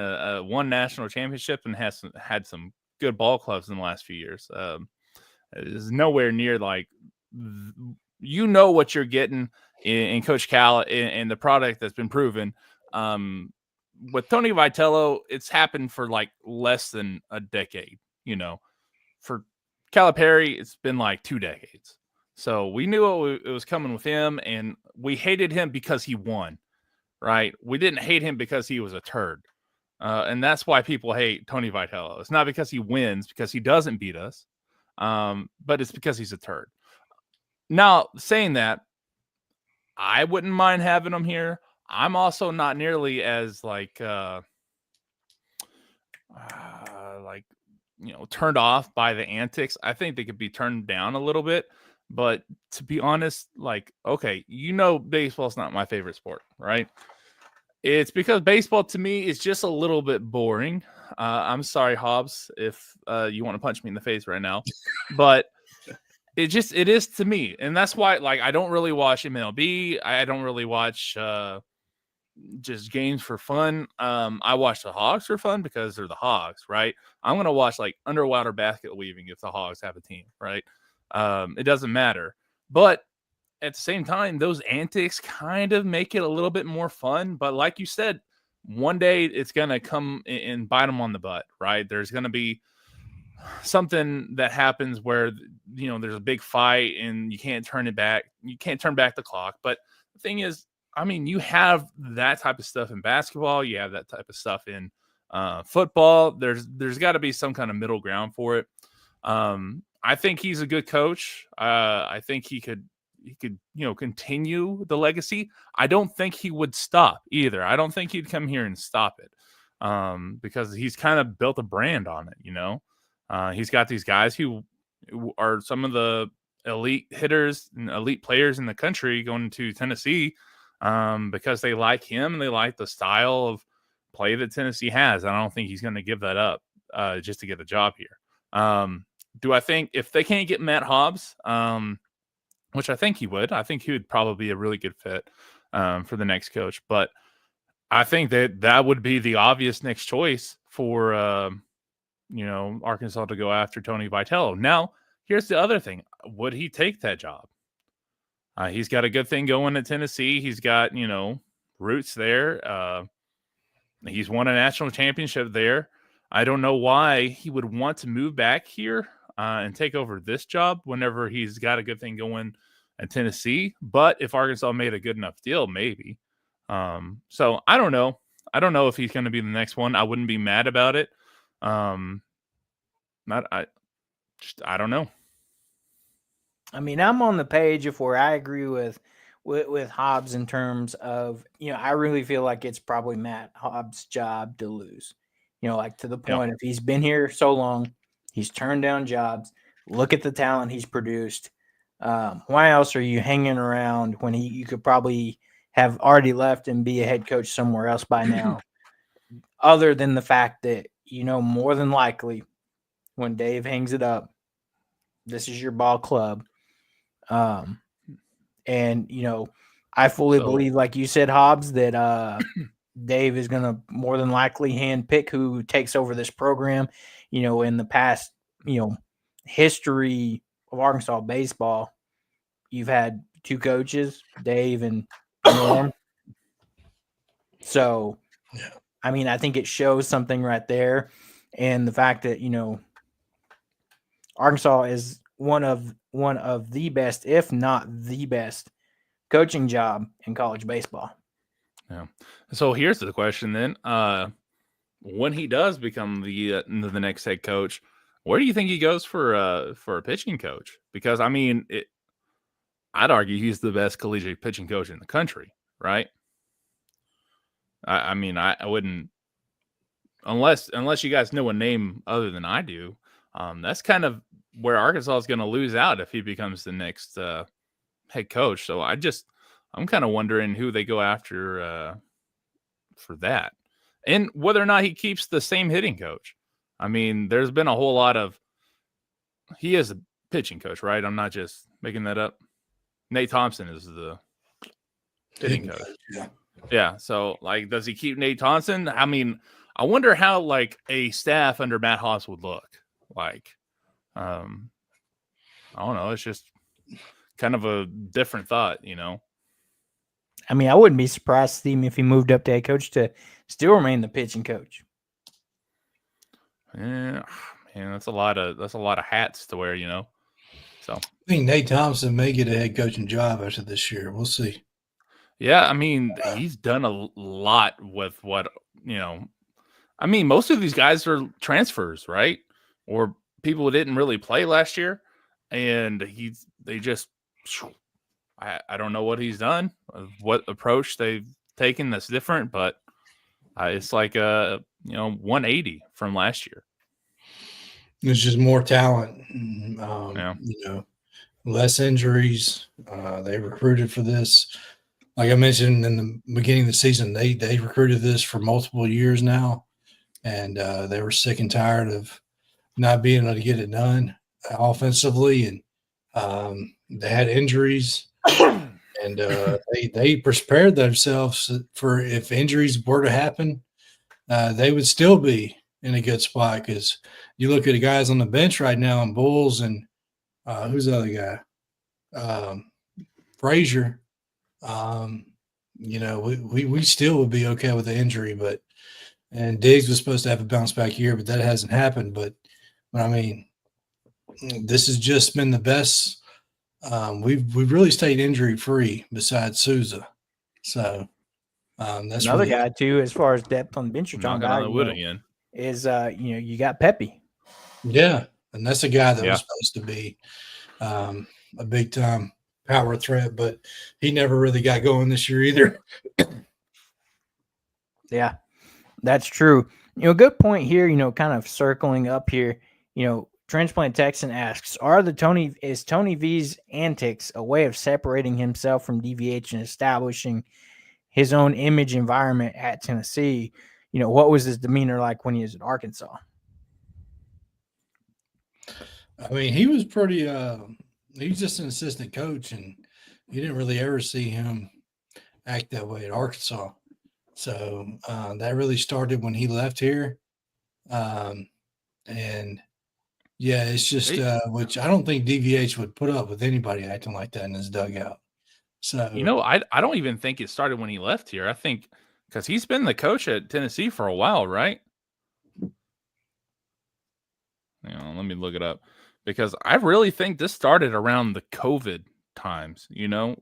one national championship and has had some good ball clubs in the last few years. Is nowhere near like what you're getting in Coach Cal and the product that's been proven. With Tony Vitello, it's happened for like less than a decade. For Calipari, it's been like 2 decades. So we knew it was coming with him, and we hated him because he won, right? We didn't hate him because he was a turd. And that's why people hate Tony Vitello. It's not because he wins, because he doesn't beat us. But it's because he's a turd. Now, saying that, I wouldn't mind having him here. I'm also not nearly as turned off by the antics. I think they could be turned down a little bit. But to be honest, okay, baseball's not my favorite sport, right? It's because baseball to me is just a little bit boring. I'm sorry, Hobbs, if you want to punch me in the face right now, but it is to me. And that's why, I don't really watch MLB. I don't really watch just games for fun. I watch the Hawgs for fun because they're the Hawgs, right? I'm going to watch underwater basket weaving if the Hawgs have a team, right? It doesn't matter. But at the same time, those antics kind of make it a little bit more fun. But like you said, one day it's going to come and bite them on the butt, right? There's going to be something that happens where, there's a big fight and you can't turn it back. You can't turn back the clock. But the thing is, I mean, you have that type of stuff in basketball. You have that type of stuff in football. There's got to be some kind of middle ground for it. I think he's a good coach. I think he could continue the legacy. I don't think he would stop either. I don't think he'd come here and stop it because he's kind of built a brand on it. He's got these guys who are some of the elite hitters and elite players in the country going to Tennessee because they like him and they like the style of play that Tennessee has. I don't think he's going to give that up just to get a job here. Do I think if they can't get Matt Hobbs, which I think he would probably be a really good fit for the next coach. But I think that would be the obvious next choice for, Arkansas to go after Tony Vitello. Now, here's the other thing. Would he take that job? He's got a good thing going at Tennessee. He's got, roots there. He's won a national championship there. I don't know why he would want to move back here and take over this job whenever he's got a good thing going at Tennessee. But if Arkansas made a good enough deal, maybe. So I don't know. I don't know if he's going to be the next one. I wouldn't be mad about it. I don't know. I mean, I'm on the page of where I agree with with Hobbs in terms of, I really feel like it's probably Matt Hobbs' job to lose. Like to the point if he's been here so long, he's turned down jobs. Look at the talent he's produced. Why else are you hanging around when you could probably have already left and be a head coach somewhere else by now? Other than the fact that, more than likely when Dave hangs it up, this is your ball club. And, I fully believe, like you said, Hobbs, that Dave is going to more than likely handpick who takes over this program. In the past, history of Arkansas baseball, you've had two coaches, Dave and Norm. So, I mean, I think it shows something right there. And the fact that, Arkansas is one of the best, if not the best, coaching job in college baseball. Yeah. So here's the question then. When he does become the next head coach, where do you think he goes for a pitching coach? Because I mean, I'd argue he's the best collegiate pitching coach in the country, right? I mean, I wouldn't, unless you guys know a name other than I do. That's kind of where Arkansas is going to lose out if he becomes the next head coach. So I'm kind of wondering who they go after for that, and whether or not he keeps the same hitting coach. I mean, there's been a whole lot of, he is a pitching coach, right? I'm not just making that up. Nate Thompson is the hitting coach. Yeah. So, like, does he keep Nate Thompson? I mean, I wonder how, like, a staff under Matt Hobbs would look. Like, I don't know. It's just kind of a different thought, I mean, I wouldn't be surprised to see him if he moved up to head coach to still remain the pitching coach. Yeah, man, that's a lot of hats to wear, So I think Nate Thompson may get a head coaching job after this year. We'll see. Yeah, I mean, he's done a lot with what, I mean, most of these guys are transfers, right? Or people who didn't really play last year. And I don't know what he's done, what approach they've taken that's different, but it's like 180 from last year. It's just more talent, less injuries. They recruited for this. Like I mentioned in the beginning of the season, they recruited this for multiple years now, and they were sick and tired of not being able to get it done offensively, and they had injuries, and they prepared themselves for if injuries were to happen, they would still be in a good spot. Because you look at the guys on the bench right now in Bulls, and who's the other guy, Frazier. We still would be okay with the injury, and Diggs was supposed to have a bounce back year, but that hasn't happened. But I mean, this has just been the best. We've really stayed injury free besides Souza. So that's another really guy too, as far as depth on the bench you're talking about, is you got Pepe. Yeah, and that's a guy that was supposed to be a big time power threat, but he never really got going this year either. Yeah, that's true. Good point here, kind of circling up here, Transplant Texan asks, is Tony V's antics a way of separating himself from DVH and establishing his own image environment at Tennessee? What was his demeanor like when he was at Arkansas? I mean, he was pretty he was just an assistant coach, and you didn't really ever see him act that way at Arkansas. So that really started when he left here. And yeah, it's just which I don't think DVH would put up with anybody acting like that in his dugout. So I don't even think it started when he left here. I think because he's been the coach at Tennessee for a while, right? Let me look it up, because I really think this started around the COVID times,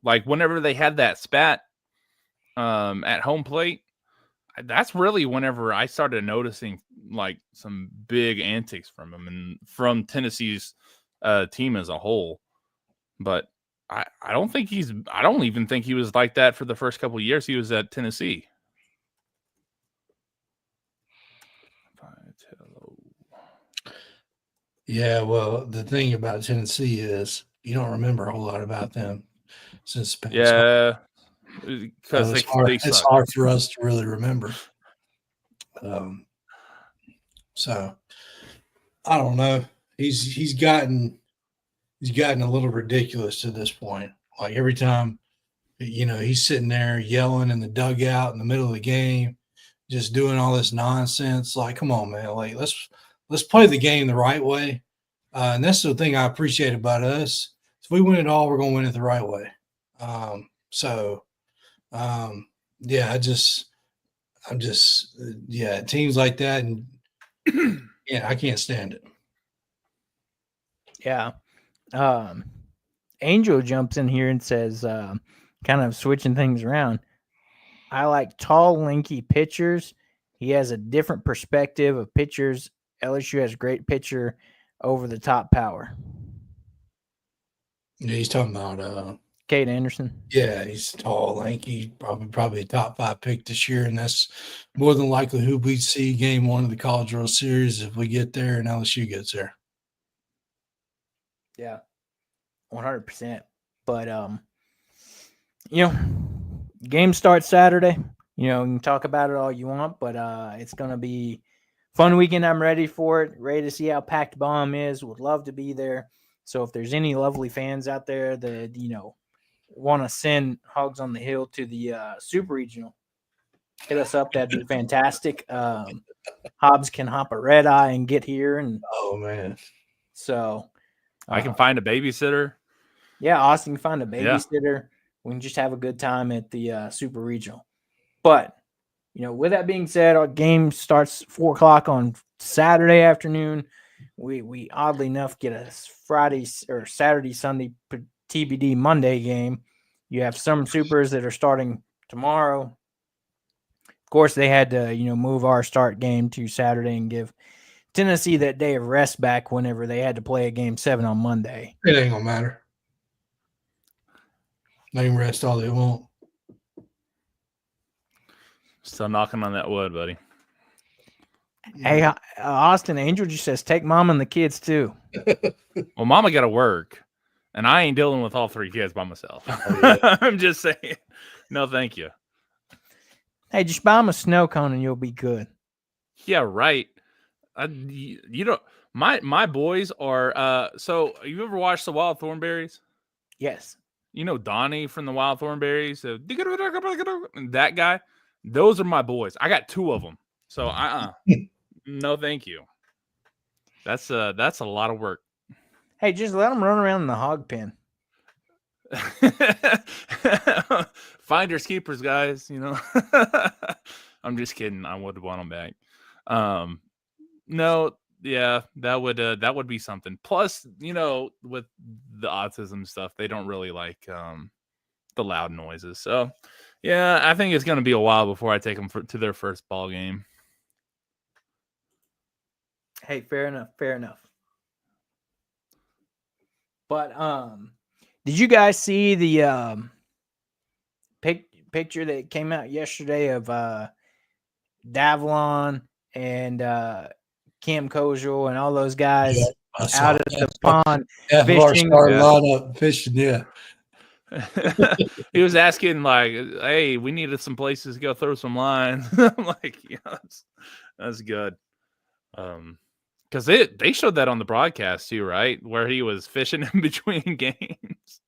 like whenever they had that spat at home plate. That's really whenever I started noticing like some big antics from him and from Tennessee's team as a whole. But I don't even think he was like that for the first couple of years he was at Tennessee. Yeah, well, the thing about Tennessee is you don't remember a whole lot about them since the past. Yeah, because It's hard for us to really remember. So I don't know. He's gotten a little ridiculous to this point. Like every time, he's sitting there yelling in the dugout in the middle of the game, just doing all this nonsense. Like, come on, man! Like let's play the game the right way. And that's the thing I appreciate about us. If we win it all, we're going to win it the right way. Yeah, teams like that, and yeah, I can't stand it. Yeah. Angel jumps in here and says, kind of switching things around. I like tall, lanky pitchers. He has a different perspective of pitchers. LSU has great pitcher, over the top power. Yeah, he's talking about Cade Anderson. Yeah, he's tall, lanky, probably a top 5 pick this year, and that's more than likely who we'd see game 1 of the College World Series if we get there and LSU gets there. Yeah, 100%. But game starts Saturday. You can talk about it all you want, but it's gonna be fun weekend. I'm ready for it. Ready to see how packed Bomb is. Would love to be there. So if there's any lovely fans out there that want to send Hogs on the Hill to the Super Regional, hit us up. That'd be fantastic. Hobbs can hop a red eye and get here. And oh man, so I can find a babysitter. Yeah, Austin can find a babysitter. Yeah. We can just have a good time at the Super Regional. But with that being said, our game starts 4:00 on Saturday afternoon. We oddly enough get a Friday or Saturday, Sunday TBD Monday game. You have some supers that are starting tomorrow. Of course, they had to move our start game to Saturday and give Tennessee that day of rest back whenever they had to play a game 7 on Monday. It ain't gonna matter. They can rest all they want. Still knocking on that wood, buddy. Hey, Austin, Angel just says take Mom and the kids too. Well, Mama got to work, and I ain't dealing with all 3 kids by myself. I'm just saying. No, thank you. Hey, just buy them a snow cone and you'll be good. Yeah, right. My boys are. So, you ever watched the Wild Thornberries? Yes. Donnie from the Wild Thornberries, that guy. Those are my boys. I got 2 of them. So, no, thank you. That's a lot of work. Hey, just let them run around in the hog pen. Finders keepers, guys. I'm just kidding. I would want them back. No, yeah, that would be something. Plus, with the autism stuff, they don't really like the loud noises. So, yeah, I think it's going to be a while before I take them to their first ball game. Hey, fair enough. But did you guys see the picture that came out yesterday of Davlon and Cam Kozel and all those guys out at the pond fishing? Fishing, yeah. He was asking like, "Hey, we needed some places to go throw some lines." I'm like, "Yeah, that's good." Because they showed that on the broadcast too, right? Where he was fishing in between games.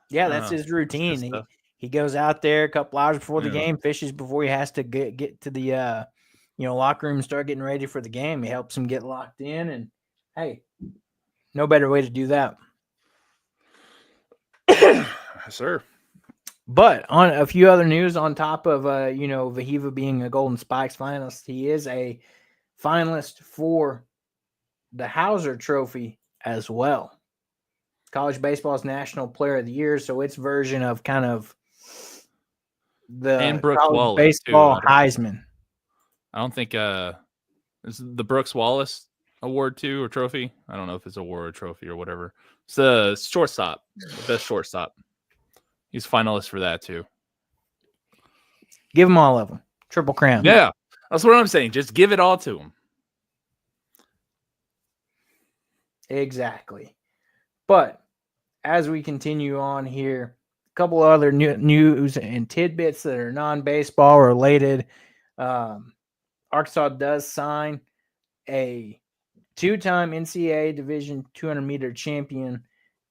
Yeah, that's his routine. He goes out there a couple hours before the game, fishes before he has to get to the locker room and start getting ready for the game. He helps him get locked in, and hey, no better way to do that. Sir. But on a few other news on top of Vahiva being a Golden Spikes finalist, he is a finalist for the Hauser Trophy as well. College baseball's National Player of the Year, so its version of kind of the Brooks college Wallace baseball too. Heisman. I don't think is the Brooks Wallace award too, or trophy. I don't know if it's award or trophy or whatever. It's the shortstop, the best shortstop. He's finalist for that too. Give them all of them. Triple crown. Yeah, that's what I'm saying. Just give it all to him. Exactly. But as we continue on here, a couple of other news and tidbits that are non-baseball related. Arkansas does sign a 2-time NCAA Division 200-meter champion,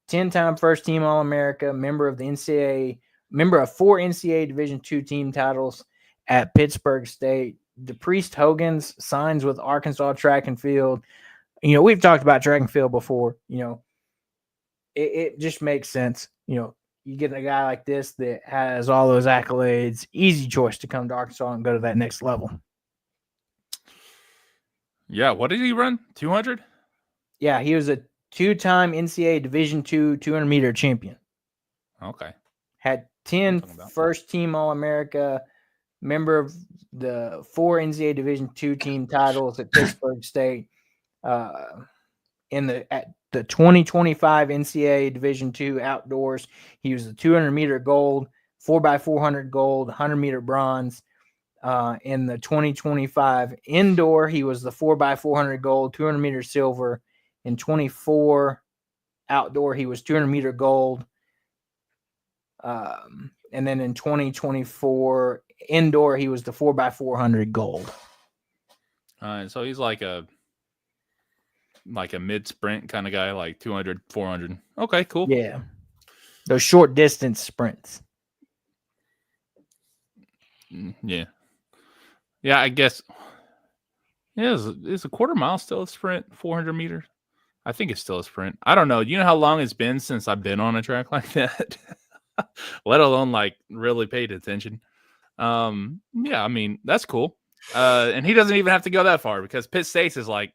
10-time first-team All-America, member of 4 NCAA Division II team titles at Pittsburgh State. DePriest Hogan's signs with Arkansas track and field. We've talked about track and field before. It just makes sense. You get a guy like this that has all those accolades, easy choice to come to Arkansas and go to that next level. Yeah, what did he run? 200? Yeah, he was a 2-time NCAA Division II 200-meter champion. Okay. Had 10 first-team All-America, member of the 4 NCAA Division II team titles at Pittsburgh State. At the 2025 NCAA Division II outdoors, he was the 200-meter gold, 4x400 gold, 100-meter bronze. In the 2025 indoor, he was the 4x400 gold, 200-meter silver. In 24 outdoor, he was 200-meter gold. And then in 2024 indoor, he was the 4x400 gold. So he's like a mid-sprint kind of guy, like 200, 400. Okay, cool. Yeah. Those short distance sprints. Yeah. Yeah, I guess. Yeah, is a quarter mile still a sprint? 400 meters? I think it's still a sprint. I don't know. You know how long it's been since I've been on a track like that? Let alone like really paid attention. Yeah, I mean, that's cool. And he doesn't even have to go that far because Pitt State is like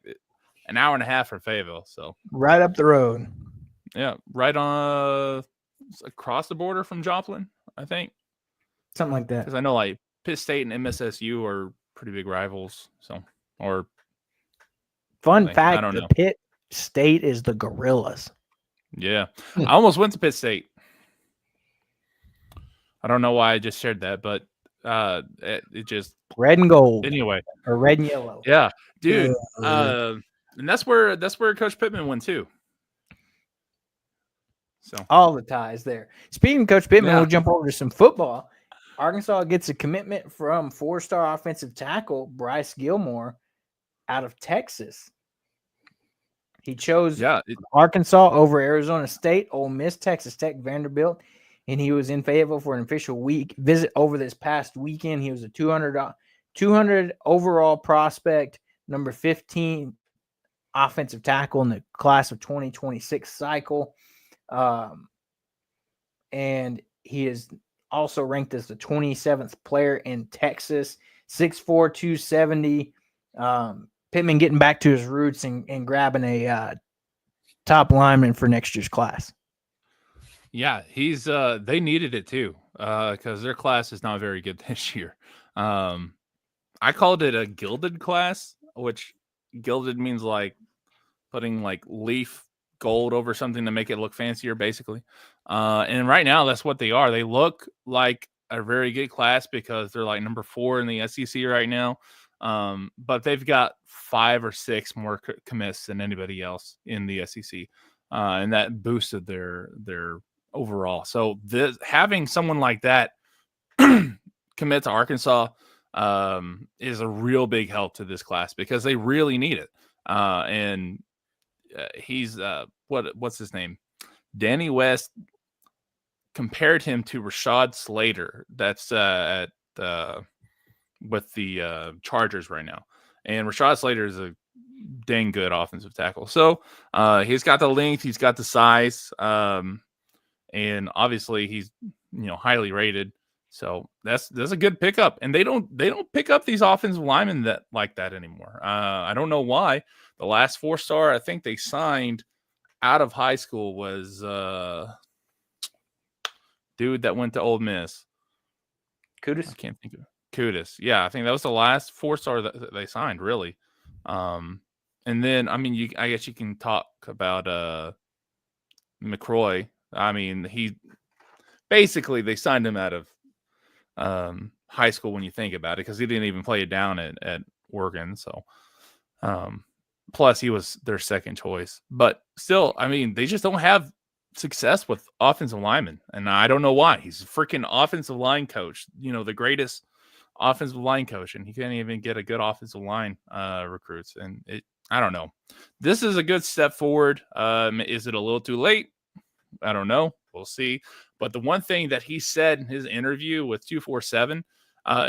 an hour and a half from Fayetteville. So right up the road. Yeah, right on across the border from Joplin, I think. Something like that. Because I know like Pitt State and MSSU are pretty big rivals. So, or fun fact, the Pitt State is the Gorillas. Yeah. I almost went to Pitt State. I don't know why I just shared that, but it just red and gold. Anyway. Or red and yellow. Yeah. Dude. And that's where Coach Pittman went too. So all the ties there. Speaking of Coach Pittman, we'll jump over to some football. Arkansas gets a commitment from 4-star offensive tackle Bryce Gilmore out of Texas. He chose Arkansas over Arizona State, Ole Miss, Texas Tech, Vanderbilt, and he was in Fayetteville for an official visit over this past weekend. He was a 200 overall prospect, number 15 offensive tackle in the class of 2026 cycle. And he is also ranked as the 27th player in Texas, 6'4", 270. Pittman getting back to his roots and grabbing a top lineman for next year's class. Yeah, he's they needed it too because their class is not very good this year. I called it a gilded class, which gilded means like putting like leaf gold over something to make it look fancier, basically. And right now, that's what they are. They look like a very good class because they're like number 4 in the SEC right now. But they've got 5 or 6 more commits than anybody else in the SEC, and that boosted their overall. So having someone like that commit to Arkansas is a real big help to this class because they really need it. And he's what's his name? Danny West compared him to Rashad Slater. That's with the Chargers right now. And Rashad Slater is a dang good offensive tackle. So he's got the length, he's got the size, and obviously he's highly rated. So that's a good pickup. And they don't pick up these offensive linemen like that anymore. I don't know why. The last 4-star I think they signed out of high school was dude that went to Ole Miss. Kudus? I can't think of it. Kudus. Yeah, I think that was the last 4-star that they signed, really. And then, I mean, I guess you can talk about McCroy. I mean, basically they signed him out of high school when you think about it, because he didn't even play it down at Oregon. So, plus he was their second choice. But still, I mean, they just don't have success with offensive linemen, and I don't know why. He's a freaking offensive line coach, the greatest offensive line coach, and he can't even get a good offensive line recruits. And I don't know. This is a good step forward. Is it a little too late? I don't know. We'll see. But the one thing that he said in his interview with 247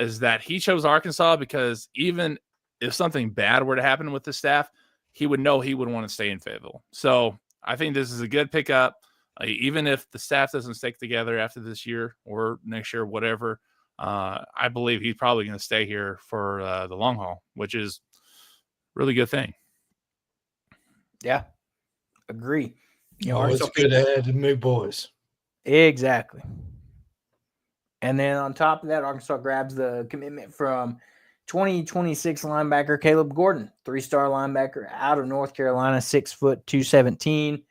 is that he chose Arkansas because even if something bad were to happen with the staff, he would know he would want to stay in Fayetteville. So I think this is a good pickup. Even if the staff doesn't stick together after this year or next year, whatever, I believe he's probably going to stay here for the long haul, which is a really good thing. Yeah, agree. It's good to add the new boys. Exactly. And then on top of that, Arkansas grabs the commitment from 2026 linebacker Caleb Gordon, 3-star linebacker out of North Carolina, 6 foot 217.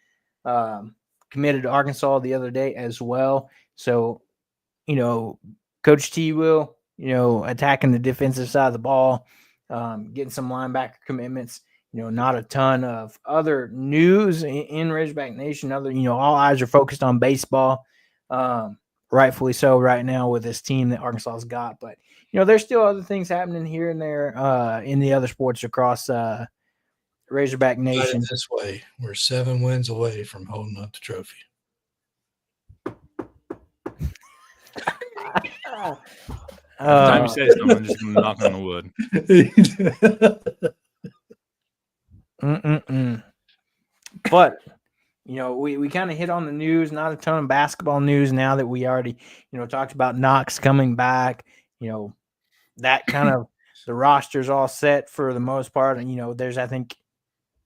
Committed to Arkansas the other day as well. So, Coach T will, attacking the defensive side of the ball, getting some linebacker commitments. Not a ton of other news in Razorback Nation. All eyes are focused on baseball, rightfully so right now with this team that Arkansas's got. But, there's still other things happening here and there in the other sports across Razorback Nation. This way, we're 7 wins away from holding up the trophy. Every time you say something, I'm just going to knock on the wood. But, we kind of hit on the news, not a ton of basketball news now that we already, talked about Knox coming back, that kind of the roster's all set for the most part. And, there's, I think,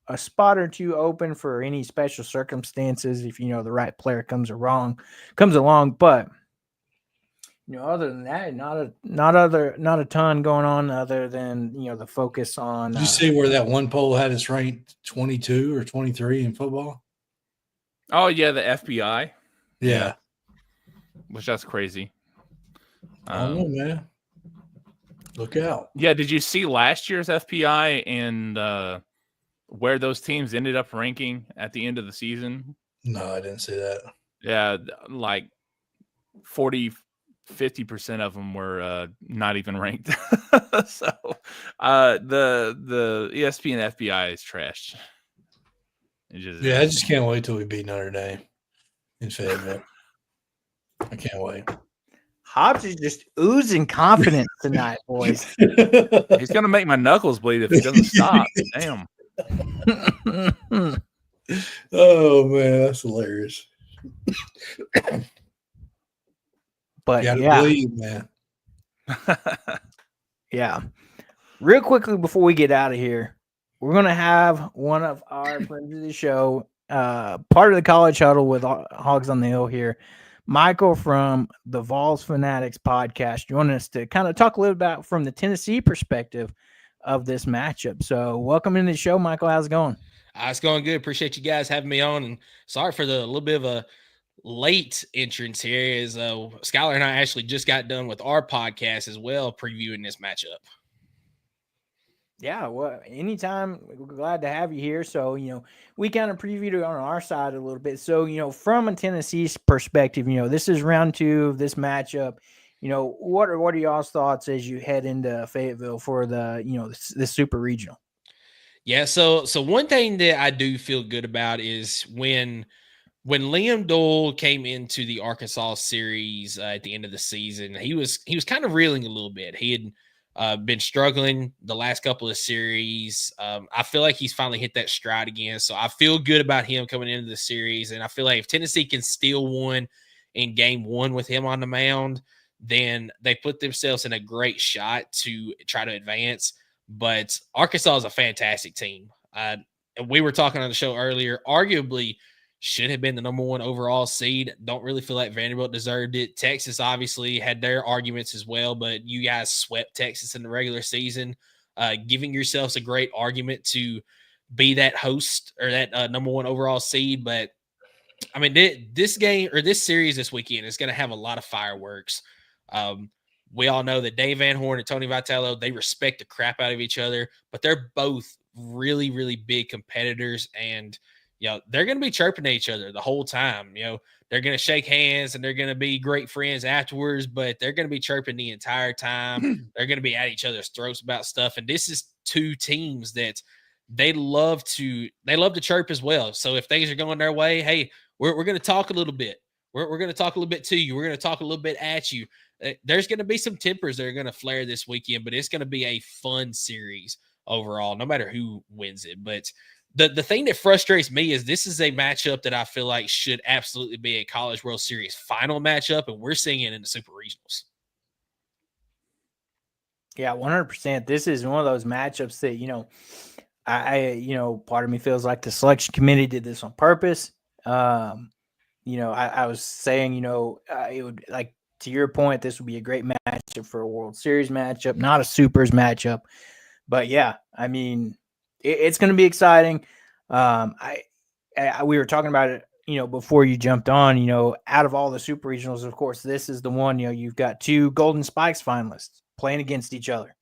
a spot or two open for any special circumstances if, the right player comes along. But, other than that, not a ton going on other than, the focus on. Did you see where that one poll had us ranked 22 or 23 in football? Oh, yeah, the FBI. Yeah. Which that's crazy. I don't know, man. Look out. Yeah, did you see last year's FPI and where those teams ended up ranking at the end of the season? No, I didn't see that. Yeah, like 50% of them were not even ranked. So the ESPN FBI is trashed. I just can't wait till we beat Notre Dame in Fayetteville. I can't wait. Hobbs is just oozing confidence tonight, boys. He's gonna make my knuckles bleed if he doesn't stop. Damn. Oh man, that's hilarious. But bleed, man. Yeah. Real quickly before we get out of here, we're gonna have one of our friends of the show, part of the College Huddle with Hogs on the Hill here, Michael from the Vols Fanatics podcast, joining us to kind of talk a little about from the Tennessee perspective of this matchup. So welcome into the show, Michael. How's it going? It's going good. Appreciate you guys having me on, and sorry for the little bit of a late entrance here, as Skylar and I actually just got done with our podcast as well, previewing this matchup. Yeah, well, anytime. We're glad to have you here. So, we kind of previewed it on our side a little bit. So, from a Tennessee perspective, this is round 2 of this matchup. What are y'all's thoughts as you head into Fayetteville for the, the Super Regional? Yeah, so one thing that I do feel good about is when Liam Dole came into the Arkansas series at the end of the season, he was kind of reeling a little bit. He had been struggling the last couple of series. I feel like he's finally hit that stride again. So I feel good about him coming into the series. And I feel like if Tennessee can steal one in game 1 with him on the mound, then they put themselves in a great shot to try to advance. But Arkansas is a fantastic team. We were talking on the show earlier, arguably should have been the number 1 overall seed. Don't really feel like Vanderbilt deserved it. Texas obviously had their arguments as well, but you guys swept Texas in the regular season, giving yourselves a great argument to be that host or that number one overall seed. But I mean, this game or this series this weekend is going to have a lot of fireworks. We all know that Dave Van Horn and Tony Vitello, they respect the crap out of each other, but they're both really, really big competitors. And, they're going to be chirping at each other the whole time. They're going to shake hands and they're going to be great friends afterwards, but they're going to be chirping the entire time. They're going to be at each other's throats about stuff. And this is two teams that they love to chirp as well. So if things are going their way, hey, we're going to talk a little bit. We're going to talk a little bit to you. We're going to talk a little bit at you. There's going to be some tempers that are going to flare this weekend, but it's going to be a fun series overall, no matter who wins it. But the thing that frustrates me is this is a matchup that I feel like should absolutely be a College World Series final matchup, and we're seeing it in the Super Regionals. Yeah, 100%. This is one of those matchups that, I part of me feels like the selection committee did this on purpose. I was saying, it would, like, to your point, this would be a great matchup for a World Series matchup, not a Supers matchup. But yeah, I mean, it's going to be exciting. We were talking about it, before you jumped on, out of all the Super Regionals, of course, this is the one, you've got two Golden Spikes finalists playing against each other.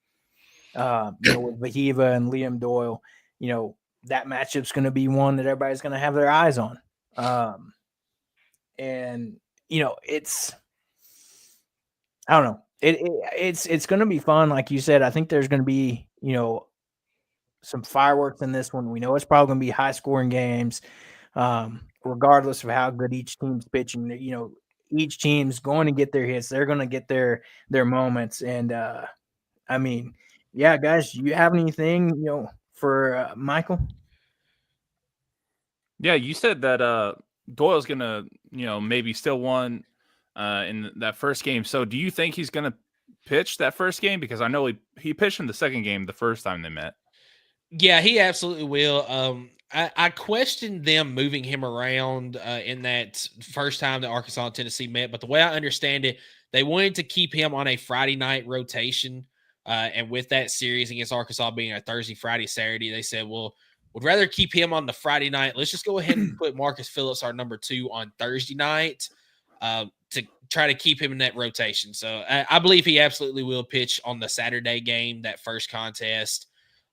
With Vahiva and Liam Doyle, that matchup's going to be one that everybody's going to have their eyes on. It's, I don't know. It's going to be fun. Like you said, I think there's going to be, some fireworks in this one. We know it's probably going to be high scoring games, regardless of how good each team's pitching. Each team's going to get their hits. They're going to get their moments. And, I mean, yeah, guys, do you have anything, for Michael? Yeah, you said that Doyle's going to, maybe still won in that first game. So do you think he's going to pitch that first game? Because I know he pitched in the second game the first time they met. Yeah, he absolutely will. I questioned them moving him around in that first time that Arkansas and Tennessee met, but the way I understand it, they wanted to keep him on a Friday night rotation. And with that series against Arkansas being a Thursday, Friday, Saturday, they said, well, would rather keep him on the Friday night. Let's just go ahead and put Marcus Phillips, our number 2, on Thursday night to try to keep him in that rotation. So I believe he absolutely will pitch on the Saturday game, that first contest.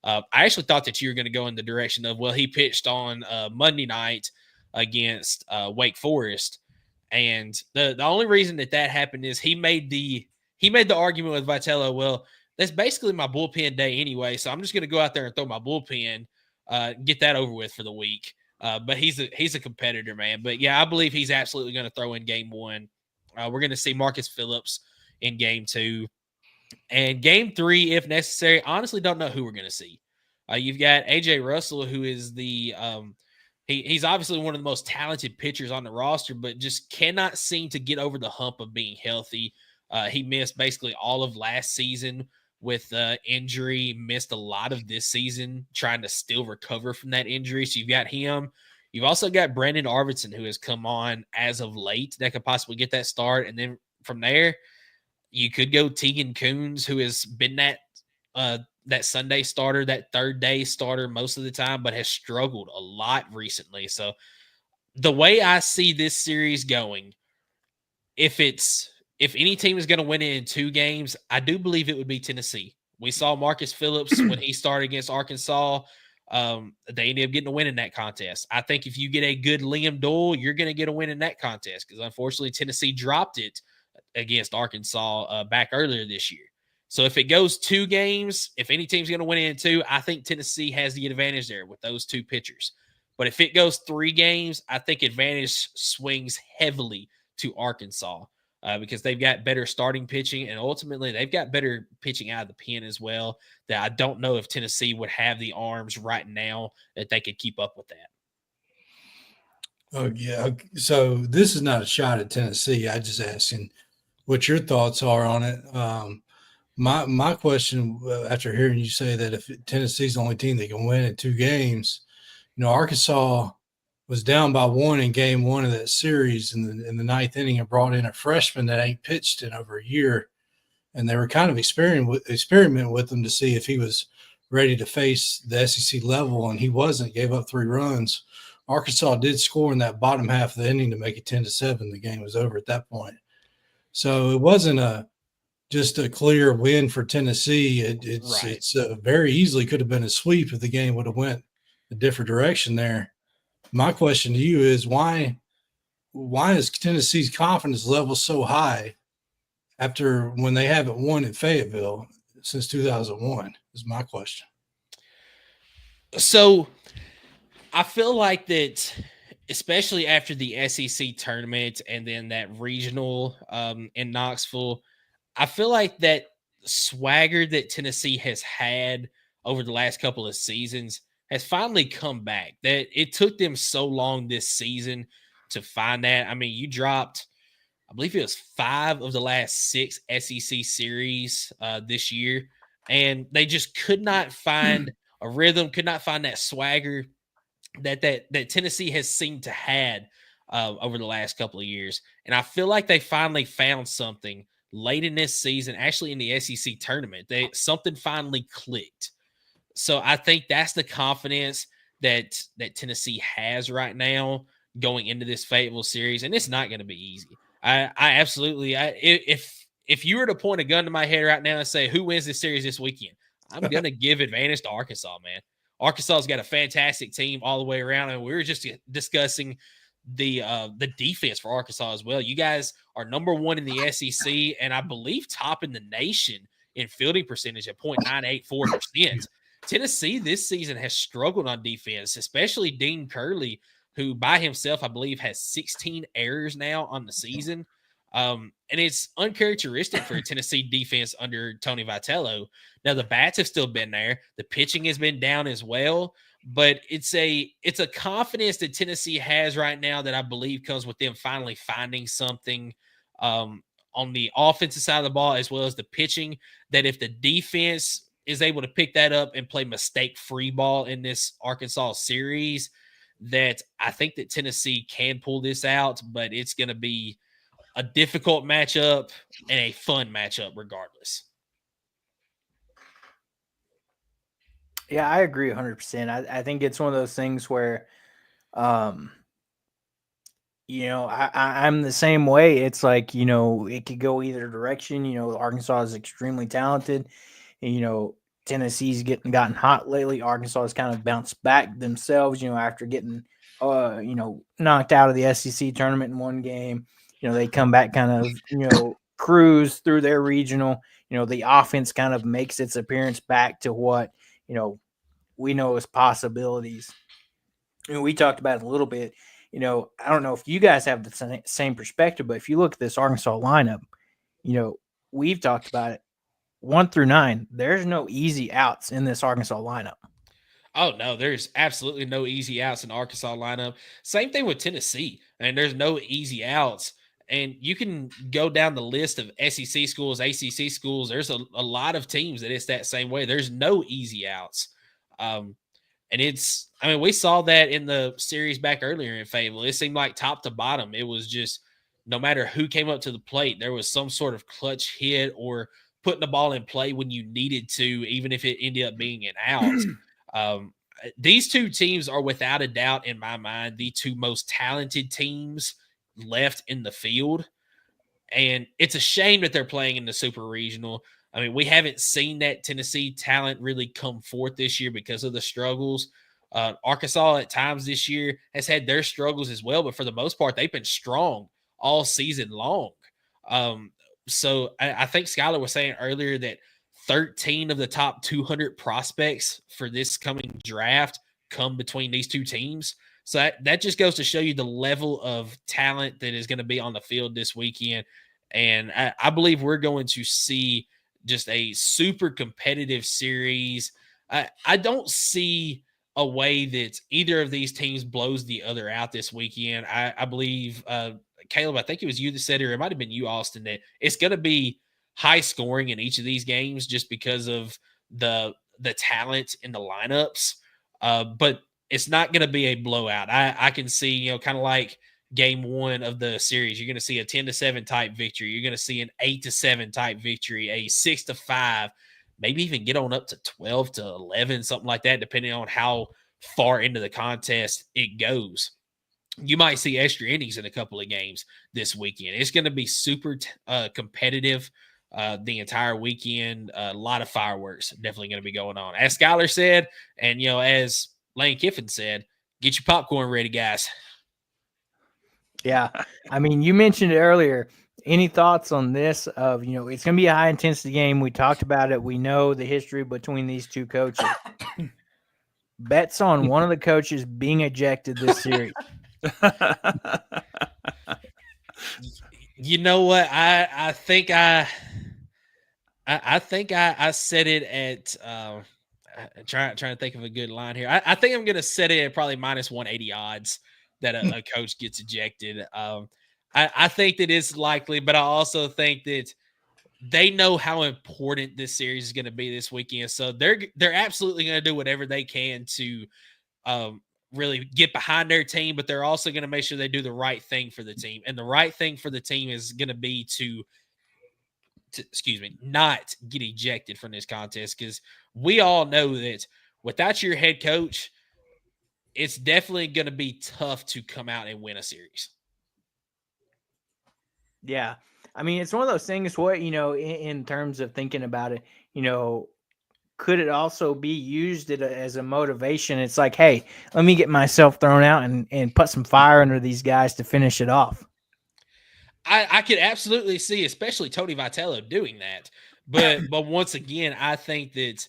I actually thought that you were going to go in the direction of, well, he pitched on Monday night against Wake Forest. And the only reason that happened is he made the argument with Vitello, well, that's basically my bullpen day anyway, so I'm just going to go out there and throw my bullpen, get that over with for the week. But he's a competitor, man. But, yeah, I believe he's absolutely going to throw in game 1. We're going to see Marcus Phillips in game 2. And game 3, if necessary, honestly don't know who we're going to see. You've got AJ Russell, who is he's obviously one of the most talented pitchers on the roster, but just cannot seem to get over the hump of being healthy. He missed basically all of last season with injury, missed a lot of this season trying to still recover from that injury. So you've got him. You've also got Brandon Arvidsson, who has come on as of late that could possibly get that start. And then from there, you could go Tegan Coons, who has been that Sunday starter, that third day starter most of the time, but has struggled a lot recently. So the way I see this series going, if any team is going to win it in 2 games, I do believe it would be Tennessee. We saw Marcus Phillips when he started against Arkansas. They ended up getting a win in that contest. I think if you get a good Liam Doyle, you're going to get a win in that contest because unfortunately Tennessee dropped it against Arkansas back earlier this year. So if it goes 2 games, if any team's going to win it in 2, I think Tennessee has the advantage there with those 2 pitchers. But if it goes 3 games, I think advantage swings heavily to Arkansas because they've got better starting pitching and ultimately they've got better pitching out of the pen as well. That I don't know if Tennessee would have the arms right now that they could keep up with that. Oh, yeah. So this is not a shot at Tennessee. I just asking what your thoughts are on it. My question after hearing you say that if Tennessee's the only team that can win in 2 games, Arkansas was down by 1 in game 1 of that series in the 9th inning and brought in a freshman that ain't pitched in over a year. And they were kind of experimenting with him to see if he was ready to face the SEC level, and he wasn't. Gave up 3 runs. Arkansas did score in that bottom half of the inning to make it 10-7. The game was over at that point. So it wasn't just a clear win for Tennessee. It's very easily could have been a sweep if the game would have went a different direction there. My question to you is why is Tennessee's confidence level so high after when they haven't won in Fayetteville since 2001 is my question. So I feel like that, especially after the SEC tournament and then that regional in Knoxville, I feel like that swagger that Tennessee has had over the last couple of seasons has finally come back. That it took them so long this season to find that. I mean, you dropped, I believe it was 5 of the last 6 SEC series this year, and they just could not find a rhythm, could not find that swagger that Tennessee has seemed to had over the last couple of years. And I feel like they finally found something late in this season, actually in the SEC tournament. Something finally clicked. So I think that's the confidence that Tennessee has right now going into this Fayetteville series, and it's not going to be easy. I absolutely, if you were to point a gun to my head right now and say who wins this series this weekend, I'm going to give advantage to Arkansas, man. Arkansas's got a fantastic team all the way around, and we were just discussing the defense for Arkansas as well. You guys are number 1 in the SEC, and I believe top in the nation in fielding percentage at .984%. Tennessee this season has struggled on defense, especially Dean Curley, who by himself, I believe, has 16 errors now on the season. And it's uncharacteristic for a Tennessee defense under Tony Vitello. Now, the bats have still been there. The pitching has been down as well. But it's a confidence that Tennessee has right now that I believe comes with them finally finding something on the offensive side of the ball as well as the pitching, that if the defense is able to pick that up and play mistake-free ball in this Arkansas series, that I think that Tennessee can pull this out, but it's going to be a difficult matchup and a fun matchup regardless. Yeah, I agree 100%. I think it's one of those things where, I'm the same way. It's like, it could go either direction. Arkansas is extremely talented. And, Tennessee's gotten hot lately. Arkansas has kind of bounced back themselves, after getting, knocked out of the SEC tournament in one game. They come back kind of, cruise through their regional. The offense kind of makes its appearance back to what, we know as possibilities. And we talked about it a little bit. I don't know if you guys have the same perspective, but if you look at this Arkansas lineup, we've talked about it. 1 through 9, there's no easy outs in this Arkansas lineup. Oh, no, there's absolutely no easy outs in the Arkansas lineup. Same thing with Tennessee. And there's no easy outs. And you can go down the list of SEC schools, ACC schools. There's a lot of teams that it's that same way. There's no easy outs. And we saw that in the series back earlier in Fayetteville. It seemed like top to bottom, it was just no matter who came up to the plate, there was some sort of clutch hit or putting the ball in play when you needed to, even if it ended up being an out. These two teams are without a doubt, in my mind, the 2 most talented teams left in the field. And it's a shame that they're playing in the Super Regional. I mean, we haven't seen that Tennessee talent really come forth this year because of the struggles. Arkansas at times this year has had their struggles as well, but for the most part, they've been strong all season long. So I think Skylar was saying earlier that 13 of the top 200 prospects for this coming draft come between these 2 teams. So that just goes to show you the level of talent that is going to be on the field this weekend. And I believe we're going to see just a super competitive series. I don't see a way that either of these teams blows the other out this weekend. I believe Caleb, I think it was you that said it, or it might have been you, Austin, that it's going to be high scoring in each of these games just because of the talent in the lineups. But it's not going to be a blowout. I can see, kind of like game 1 of the series, you're going to see a 10-7 type victory. You're going to see an 8-7 type victory, a 6-5. maybe even get on up to 12 to 11, something like that, depending on how far into the contest it goes. You might see extra innings in a couple of games this weekend. It's going to be super competitive the entire weekend. A lot of fireworks definitely going to be going on. As Skyler said, and as Lane Kiffin said, get your popcorn ready, guys. Yeah. I mean, you mentioned it earlier. Any thoughts on this of, it's going to be a high intensity game. We talked about it. We know the history between these two coaches. Bets on one of the coaches being ejected this series. You know what? I think I set it at trying to think of a good line here. I think I'm gonna set it at probably minus 180 odds that a coach gets ejected. I think that it's likely, but I also think that they know how important this series is going to be this weekend. So they're absolutely going to do whatever they can to really get behind their team, but they're also going to make sure they do the right thing for the team. And the right thing for the team is going to be to not get ejected from this contest, because we all know that without your head coach, it's definitely going to be tough to come out and win a series. Yeah. I mean, it's one of those things what, in terms of thinking about it, could it also be used as a motivation? It's like, hey, let me get myself thrown out and put some fire under these guys to finish it off. I could absolutely see, especially Tony Vitello doing that. But once again, I think that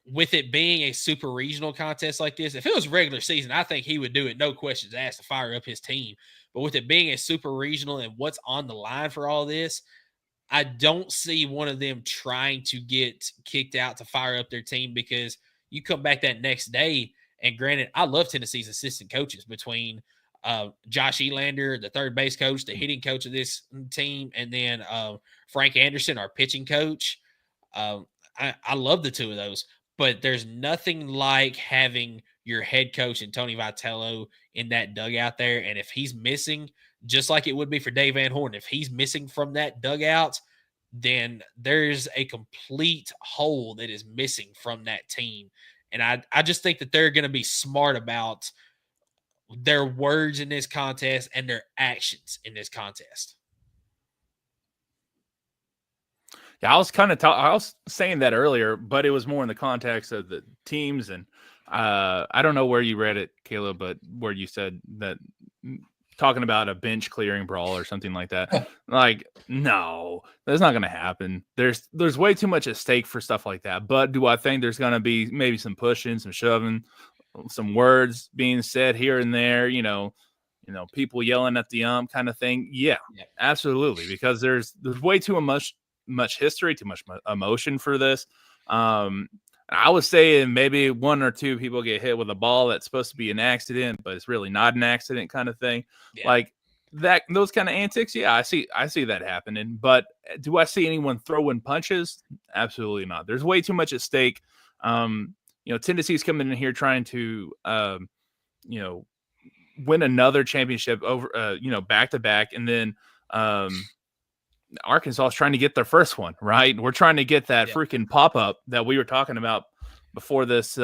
with it being a super regional contest like this, if it was regular season, I think he would do it, no questions asked, to fire up his team. But with it being a super regional and what's on the line for all this, I don't see one of them trying to get kicked out to fire up their team, because you come back that next day, and granted, I love Tennessee's assistant coaches between Josh Elander, the third base coach, the hitting coach of this team, and then Frank Anderson, our pitching coach. I love the two of those, but there's nothing like having your head coach and Tony Vitello in that dugout there. And if he's missing, just like it would be for Dave Van Horn, if he's missing from that dugout, then there's a complete hole that is missing from that team. And I just think that they're going to be smart about their words in this contest and their actions in this contest. Yeah, I was saying that earlier, but it was more in the context of the teams. And I don't know where you read it, Caleb, but where you said that talking about a bench clearing brawl or something like that. Like, no, that's not going to happen. There's way too much at stake for stuff like that. But do I think there's going to be maybe some pushing, some shoving, some words being said here and there, people yelling at the kind of thing? Yeah, absolutely. Because there's way too much history, too much emotion for this. I was saying maybe one or two people get hit with a ball that's supposed to be an accident, but it's really not an accident, kind of thing. Yeah. Like that, those kind of antics. Yeah, I see that happening. But do I see anyone throwing punches? Absolutely not. There's way too much at stake. Tennessee's coming in here trying to, win another championship over, back to back, and then Arkansas is trying to get their first one, right? We're trying to get that freaking pop-up that we were talking about before this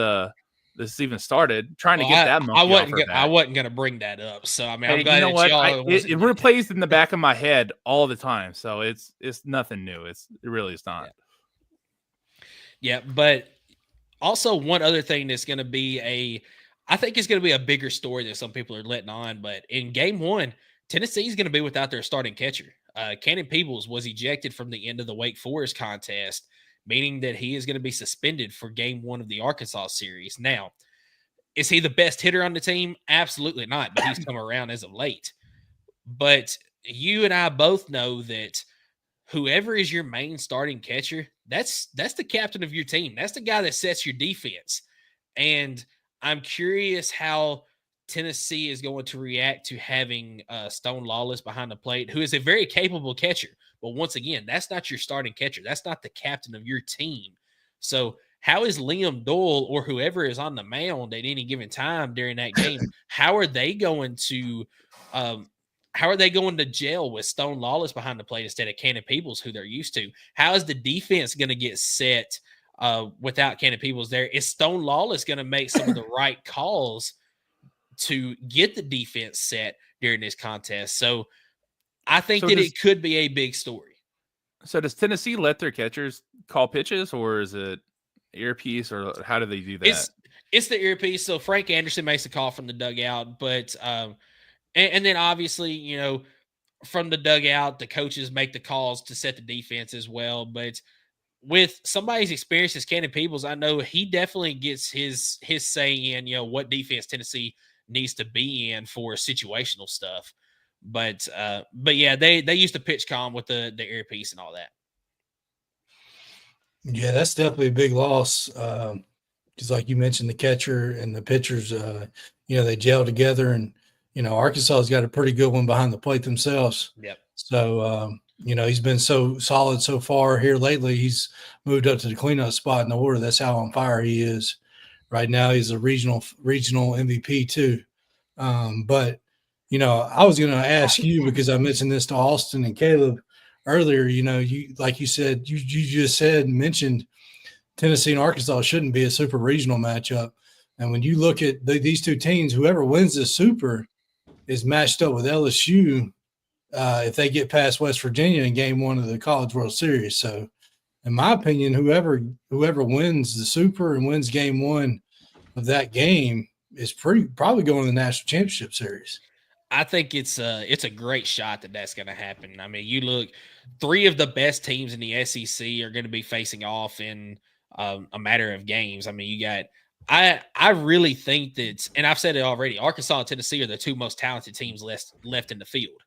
even started, trying to get that monkey off our back. I wasn't going to bring that up. So, I mean, I'm glad it replays in the back of my head all the time. So it's nothing new. It really is not. Yeah, but also one other thing that's going to be I think it's going to be a bigger story than some people are letting on. But in game one, Tennessee is going to be without their starting catcher. Cannon Peebles was ejected from the end of the Wake Forest contest, meaning that he is going to be suspended for game one of the Arkansas series. Now, is he the best hitter on the team? Absolutely not, but he's come around as of late. But you and I both know that whoever is your main starting catcher, that's the captain of your team. That's the guy that sets your defense. And I'm curious how Tennessee is going to react to having Stone Lawless behind the plate, who is a very capable catcher. But once again, that's not your starting catcher. That's not the captain of your team. So how is Liam Doyle or whoever is on the mound at any given time during that game, how are they going to gel with Stone Lawless behind the plate instead of Cannon Peebles, who they're used to? How is the defense going to get set without Cannon Peoples there. Is Stone Lawless going to make some of the right calls to get the defense set during this contest? So I think it could be a big story. So does Tennessee let their catchers call pitches, or is it earpiece, or how do they do that? It's the earpiece. So Frank Anderson makes a call from the dugout, but and then obviously, you know, from the dugout, the coaches make the calls to set the defense as well. But with somebody's experience as Cannon Peoples, I know he definitely gets his say in, you know, what defense Tennessee needs to be in for situational stuff. But yeah, they used to pitch calm with the earpiece and all that. Yeah, that's definitely a big loss. Because like you mentioned, the catcher and the pitchers, you know, they gel together, and you know, Arkansas has got a pretty good one behind the plate themselves. Yep. So you know, he's been so solid so far here lately. He's moved up to the cleanup spot in the order. That's how on fire he is right now. He's a regional MVP too. But you know, I was going to ask you, because I mentioned this to Austin and Caleb earlier. You know, you like you said, you just mentioned Tennessee and Arkansas shouldn't be a super regional matchup. And when you look at these two teams, whoever wins this super is matched up with LSU if they get past West Virginia in game one of the College World Series. So in my opinion, whoever wins the super and wins game one of that game is probably going to the national championship series. I think it's a great shot that's going to happen. I mean, you look, 3 of the best teams in the SEC are going to be facing off in a matter of games. I mean, you got, I really think that, and I've said it already, Arkansas and Tennessee are the 2 most talented teams left in the field.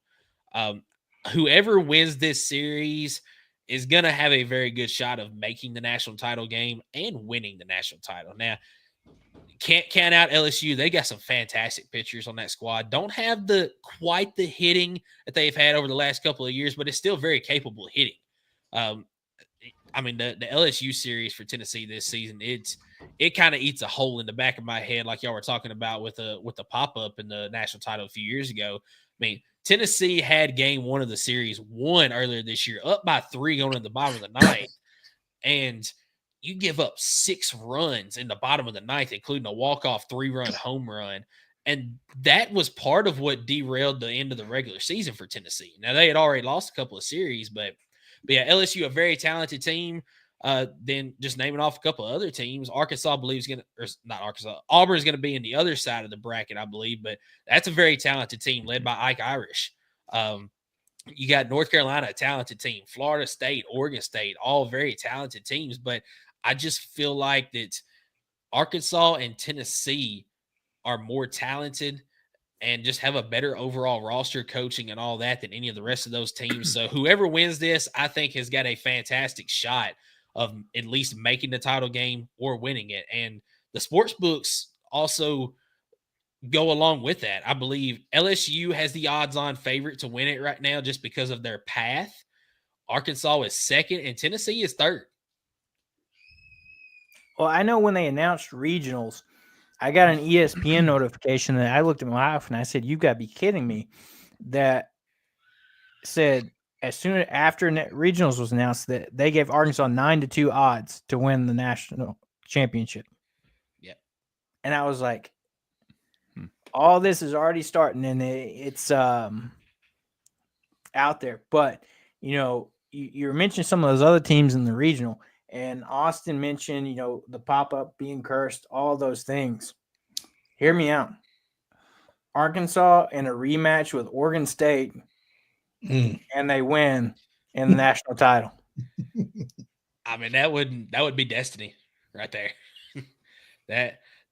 Whoever wins this series is going to have a very good shot of making the national title game and winning the national title. Now, can't count out LSU. They got some fantastic pitchers on that squad. Don't have quite the hitting that they've had over the last couple of years, but it's still very capable of hitting. I mean, the LSU series for Tennessee this season, it kind of eats a hole in the back of my head, like y'all were talking about with the pop-up in the national title a few years ago. I mean, Tennessee had game 1 of the series won earlier this year, up by 3 going to the bottom of the 9th. And you give up 6 runs in the bottom of the 9th, including a walk-off 3-run home run. And that was part of what derailed the end of the regular season for Tennessee. Now, they had already lost a couple of series, but yeah, LSU, a very talented team. Then just naming off a couple of other teams, Arkansas believes Auburn is going to be in the other side of the bracket, I believe, but that's a very talented team led by Ike Irish. You got North Carolina, a talented team, Florida State, Oregon State, all very talented teams, but I just feel like that Arkansas and Tennessee are more talented and just have a better overall roster, coaching, and all that than any of the rest of those teams. So whoever wins this, I think, has got a fantastic shot of at least making the title game or winning it. And the sports books also go along with that. I believe LSU has the odds-on favorite to win it right now just because of their path. Arkansas is second, and Tennessee is third. Well, I know when they announced regionals, I got an ESPN notification that I looked at my wife and I said, "You've got to be kidding me." That said, as soon after regionals was announced, that they gave Arkansas 9-2 odds to win the national championship. Yep. And I was like, all this is already starting, and it's out there. But, you know, you mentioned some of those other teams in the regional, and Austin mentioned, you know, the pop-up being cursed, all those things. Hear me out. Arkansas in a rematch with Oregon State, and they win in the national title. I mean, that would be destiny right there.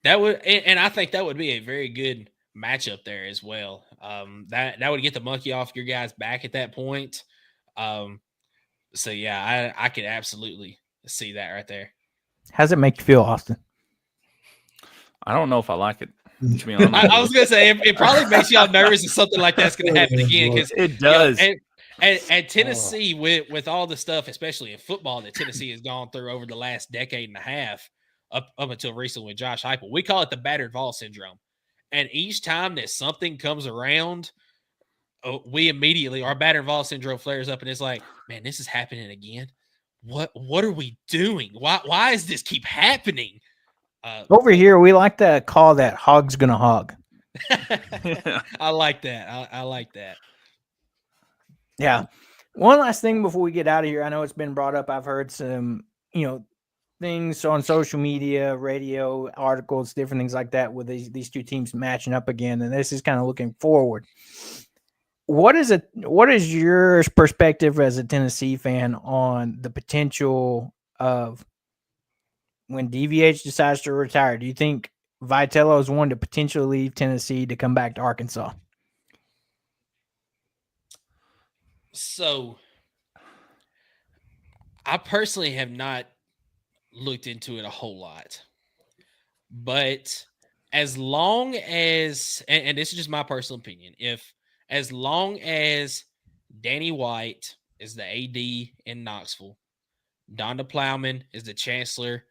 that would, and I think that would be a very good matchup there as well. That would get the monkey off your guys' back at that point. So yeah, I could absolutely see that right there. How's it make you feel, Austin? I don't know if I like it. I was gonna say it probably makes y'all nervous if something like that's gonna happen again, because it does. You know, and Tennessee, with all the stuff, especially in football, that Tennessee has gone through over the last decade and a half, up until recently with Josh Heupel, we call it the battered ball syndrome. And each time that something comes around, we immediately, our battered ball syndrome flares up, and it's like, man, this is happening again. what are we doing? Why does this keep happening? Over here, we like to call that Hawgs gonna hog. I like that. I like that. Yeah. One last thing before we get out of here. I know it's been brought up. I've heard some, things on social media, radio, articles, different things like that with these two teams matching up again. And this is kind of looking forward. What is your perspective as a Tennessee fan on the potential of when DVH decides to retire? Do you think Vitello is one to potentially leave Tennessee to come back to Arkansas? So I personally have not looked into it a whole lot, but as long as, and this is just my personal opinion, as long as Danny White is the AD in Knoxville, Donda Plowman is the chancellor,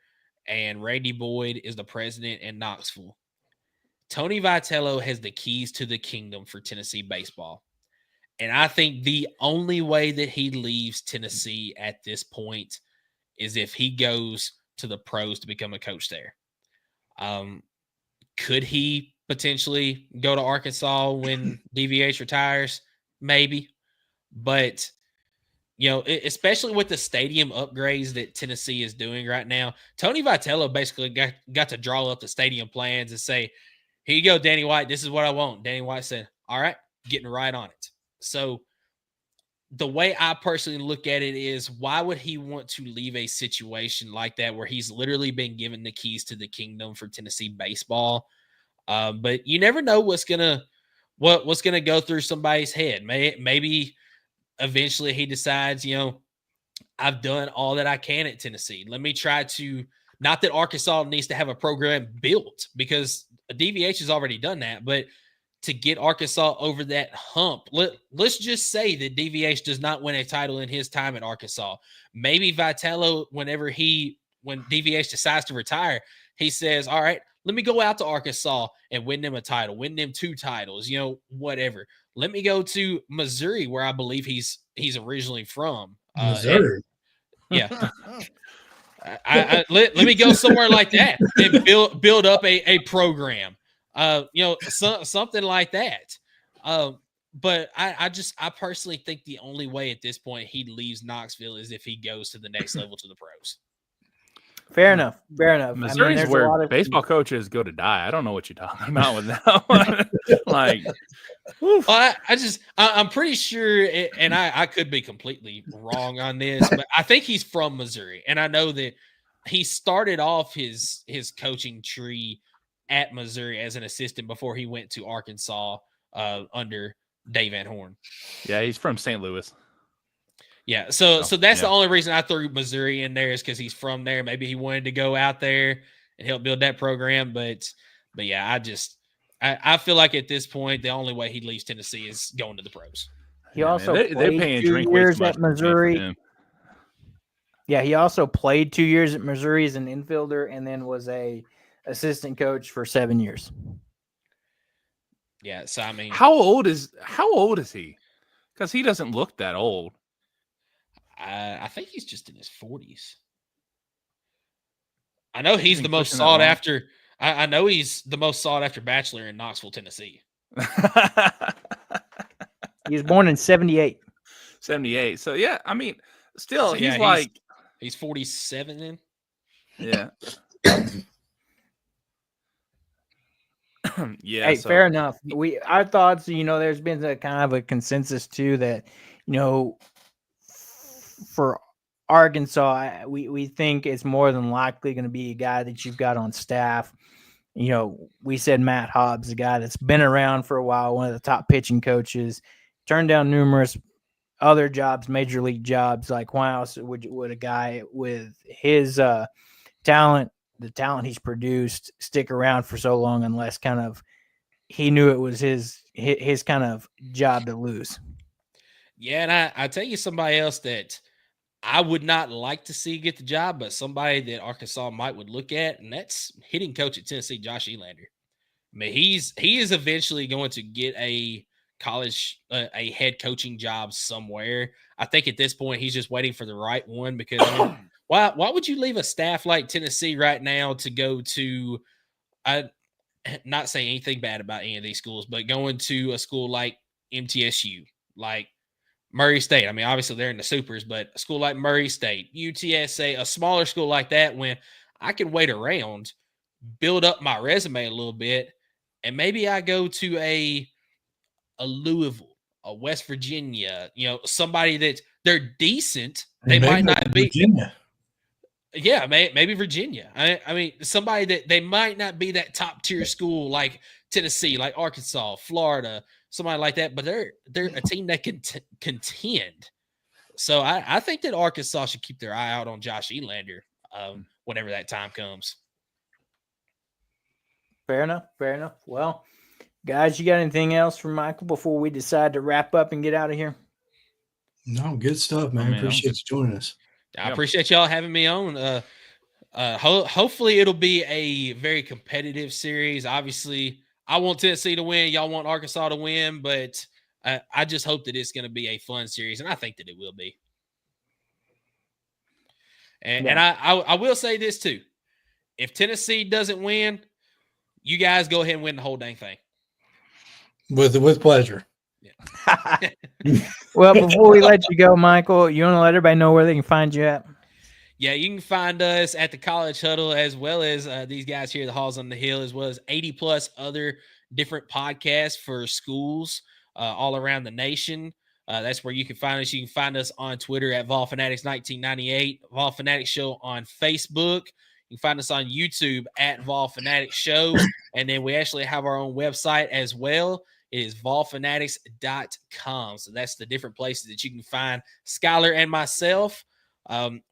and Randy Boyd is the president in Knoxville, Tony Vitello has the keys to the kingdom for Tennessee baseball. And I think the only way that he leaves Tennessee at this point is if he goes to the pros to become a coach there. Could he potentially go to Arkansas when DVH retires? Maybe. But, especially with the stadium upgrades that Tennessee is doing right now, Tony Vitello basically got to draw up the stadium plans and say, here you go, Danny White. This is what I want. Danny White said, all right, getting right on it. So the way I personally look at it is, why would he want to leave a situation like that where he's literally been given the keys to the kingdom for Tennessee baseball? But you never know what's gonna go through somebody's head. Maybe eventually he decides, I've done all that I can at Tennessee. Let me try to, not that Arkansas needs to have a program built, because DVH has already done that, but to get Arkansas over that hump. Let's just say that DVH does not win a title in his time at Arkansas. Maybe Vitello, when DVH decides to retire, he says, all right, let me go out to Arkansas and win them a title, win them 2 titles, whatever. Let me go to Missouri, where I believe he's originally from. Missouri. Yeah. Let me go somewhere like that and build up a program. Something like that. But I personally think the only way at this point he leaves Knoxville is if he goes to the next level, to the pros. Fair enough. Missouri's where baseball coaches go to die. I don't know what you're talking about with that one. Like, I'm pretty sure, and I could be completely wrong on this, but I think he's from Missouri, and I know that he started off his coaching tree at Missouri as an assistant before he went to Arkansas under Dave Van Horn. Yeah, he's from St. Louis. Yeah, so that's the only reason I threw Missouri in there, is because he's from there. Maybe he wanted to go out there and help build that program, but yeah, I feel like at this point the only way he leaves Tennessee is going to the pros. He also played 2 years at Missouri. Yeah, he also played 2 years at Missouri as an infielder, and then was a assistant coach for 7 years. Yeah, so I mean, how old is he? Because he doesn't look that old. I think he's just in his 40s. I know he's the most sought after. I know he's the most sought after bachelor in Knoxville, Tennessee. He was born in 78. 78. So yeah, I mean, still, so, he's 47 then. Yeah. Yeah. Hey, fair enough. Our thoughts, there's been a kind of a consensus too that, for Arkansas, we think it's more than likely going to be a guy that you've got on staff. We said Matt Hobbs, a guy that's been around for a while, one of the top pitching coaches, turned down numerous other jobs, major league jobs. Like, why else would a guy with his talent, the talent he's produced, stick around for so long unless kind of he knew it was his kind of job to lose? Yeah, and I tell you somebody else that I would not like to see get the job, but somebody that Arkansas would look at, and that's hitting coach at Tennessee, Josh Elander. I mean, he is eventually going to get a college, a head coaching job somewhere. I think at this point he's just waiting for the right one, because why would you leave a staff like Tennessee right now to go to, I not saying anything bad about any of these schools, but going to a school like MTSU, like Murray State. I mean, obviously they're in the supers, but a school like Murray State, UTSA, a smaller school like that, when I can wait around, build up my resume a little bit, and maybe I go to a Louisville, a West Virginia, somebody that they're decent. They might not be Virginia. Yeah, maybe Virginia. I mean, somebody that they might not be that top tier school like Tennessee, like Arkansas, Florida, somebody like that, but they're a team that can contend. So I think that Arkansas should keep their eye out on Josh Elander whenever that time comes. Fair enough. Well, guys, you got anything else for Michael before we decide to wrap up and get out of here? No, good stuff, man. Appreciate you joining us. I appreciate y'all having me on. Hopefully it'll be a very competitive series. Obviously, I want Tennessee to win. Y'all want Arkansas to win, but I just hope that it's going to be a fun series, and I think that it will be. And I will say this too: if Tennessee doesn't win, you guys go ahead and win the whole dang thing. With pleasure. Yeah. Well, before we let you go, Michael, you want to let everybody know where they can find you at? Yeah, you can find us at the College Huddle, as well as these guys here at the Hawgs on the Hill, as well as 80 plus other different podcasts for schools all around the nation. That's where you can find us. You can find us on Twitter at Vol Fanatics 1998, Vol Fanatics Show on Facebook. You can find us on YouTube at Vol Fanatics Show. And then we actually have our own website as well. It is volfanatics.com. So that's the different places that you can find Skylar and myself.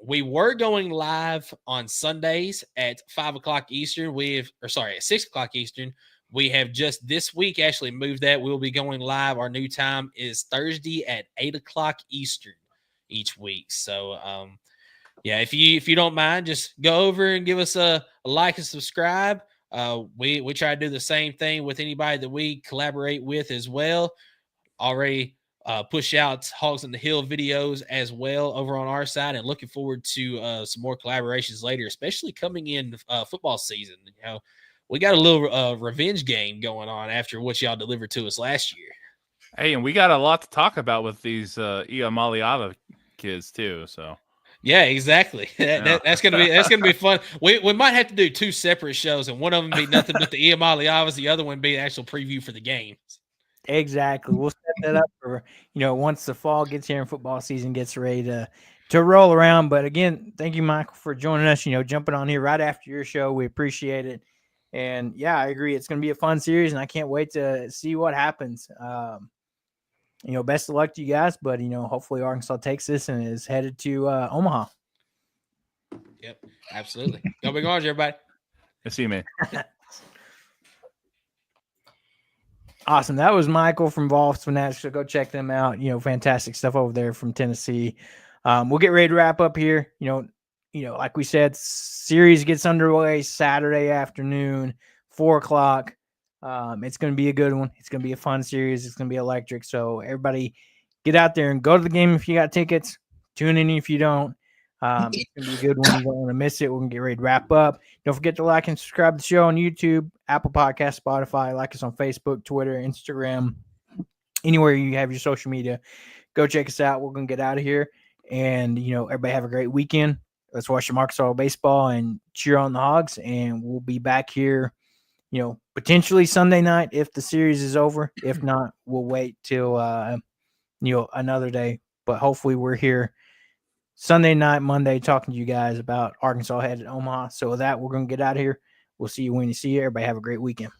We were going live on Sundays at 5 o'clock Eastern. At 6 o'clock Eastern. We have just this week actually moved that. We'll be going live. Our new time is Thursday at 8 o'clock Eastern each week. So, yeah, if you don't mind, just go over and give us a like and subscribe. We try to do the same thing with anybody that we collaborate with as well. Already push out Hogs on the Hill videos as well over on our side, and looking forward to some more collaborations later, especially coming in football season. We got a little revenge game going on after what y'all delivered to us last year. Hey, and we got a lot to talk about with these Iamaliava kids too. So yeah, exactly. That's gonna be fun. We might have to do two separate shows, and one of them be nothing but the Iamaliavas, the other one be the actual preview for the games. Exactly. We'll set that up for once the fall gets here and football season gets ready to roll around. But again, thank you, Michael, for joining us. Jumping on here right after your show. We appreciate it. And yeah, I agree. It's going to be a fun series, and I can't wait to see what happens. Best of luck to you guys, but hopefully Arkansas takes this and is headed to Omaha. Yep, absolutely. Go Big Orange, everybody. I see you, man. Awesome. That was Michael from Vol Fanatics. So go check them out. Fantastic stuff over there from Tennessee. We'll get ready to wrap up here. Like we said, series gets underway Saturday afternoon, 4 o'clock. It's going to be a good one. It's going to be a fun series. It's going to be electric. So everybody get out there and go to the game if you got tickets. Tune in if you don't. It's going to be a good one. You don't want to miss it. We're going to get ready to wrap up. Don't forget to like and subscribe to the show on YouTube, Apple Podcasts, Spotify. Like us on Facebook, Twitter, Instagram, anywhere you have your social media. Go check us out. We're going to get out of here. And, everybody have a great weekend. Let's watch some Arkansas baseball and cheer on the Hogs. And we'll be back here, potentially Sunday night if the series is over. If not, we'll wait till, another day. But hopefully we're here Sunday night, Monday, talking to you guys about Arkansas headed to Omaha. So with that, we're going to get out of here. We'll see you when you see you. Everybody have a great weekend.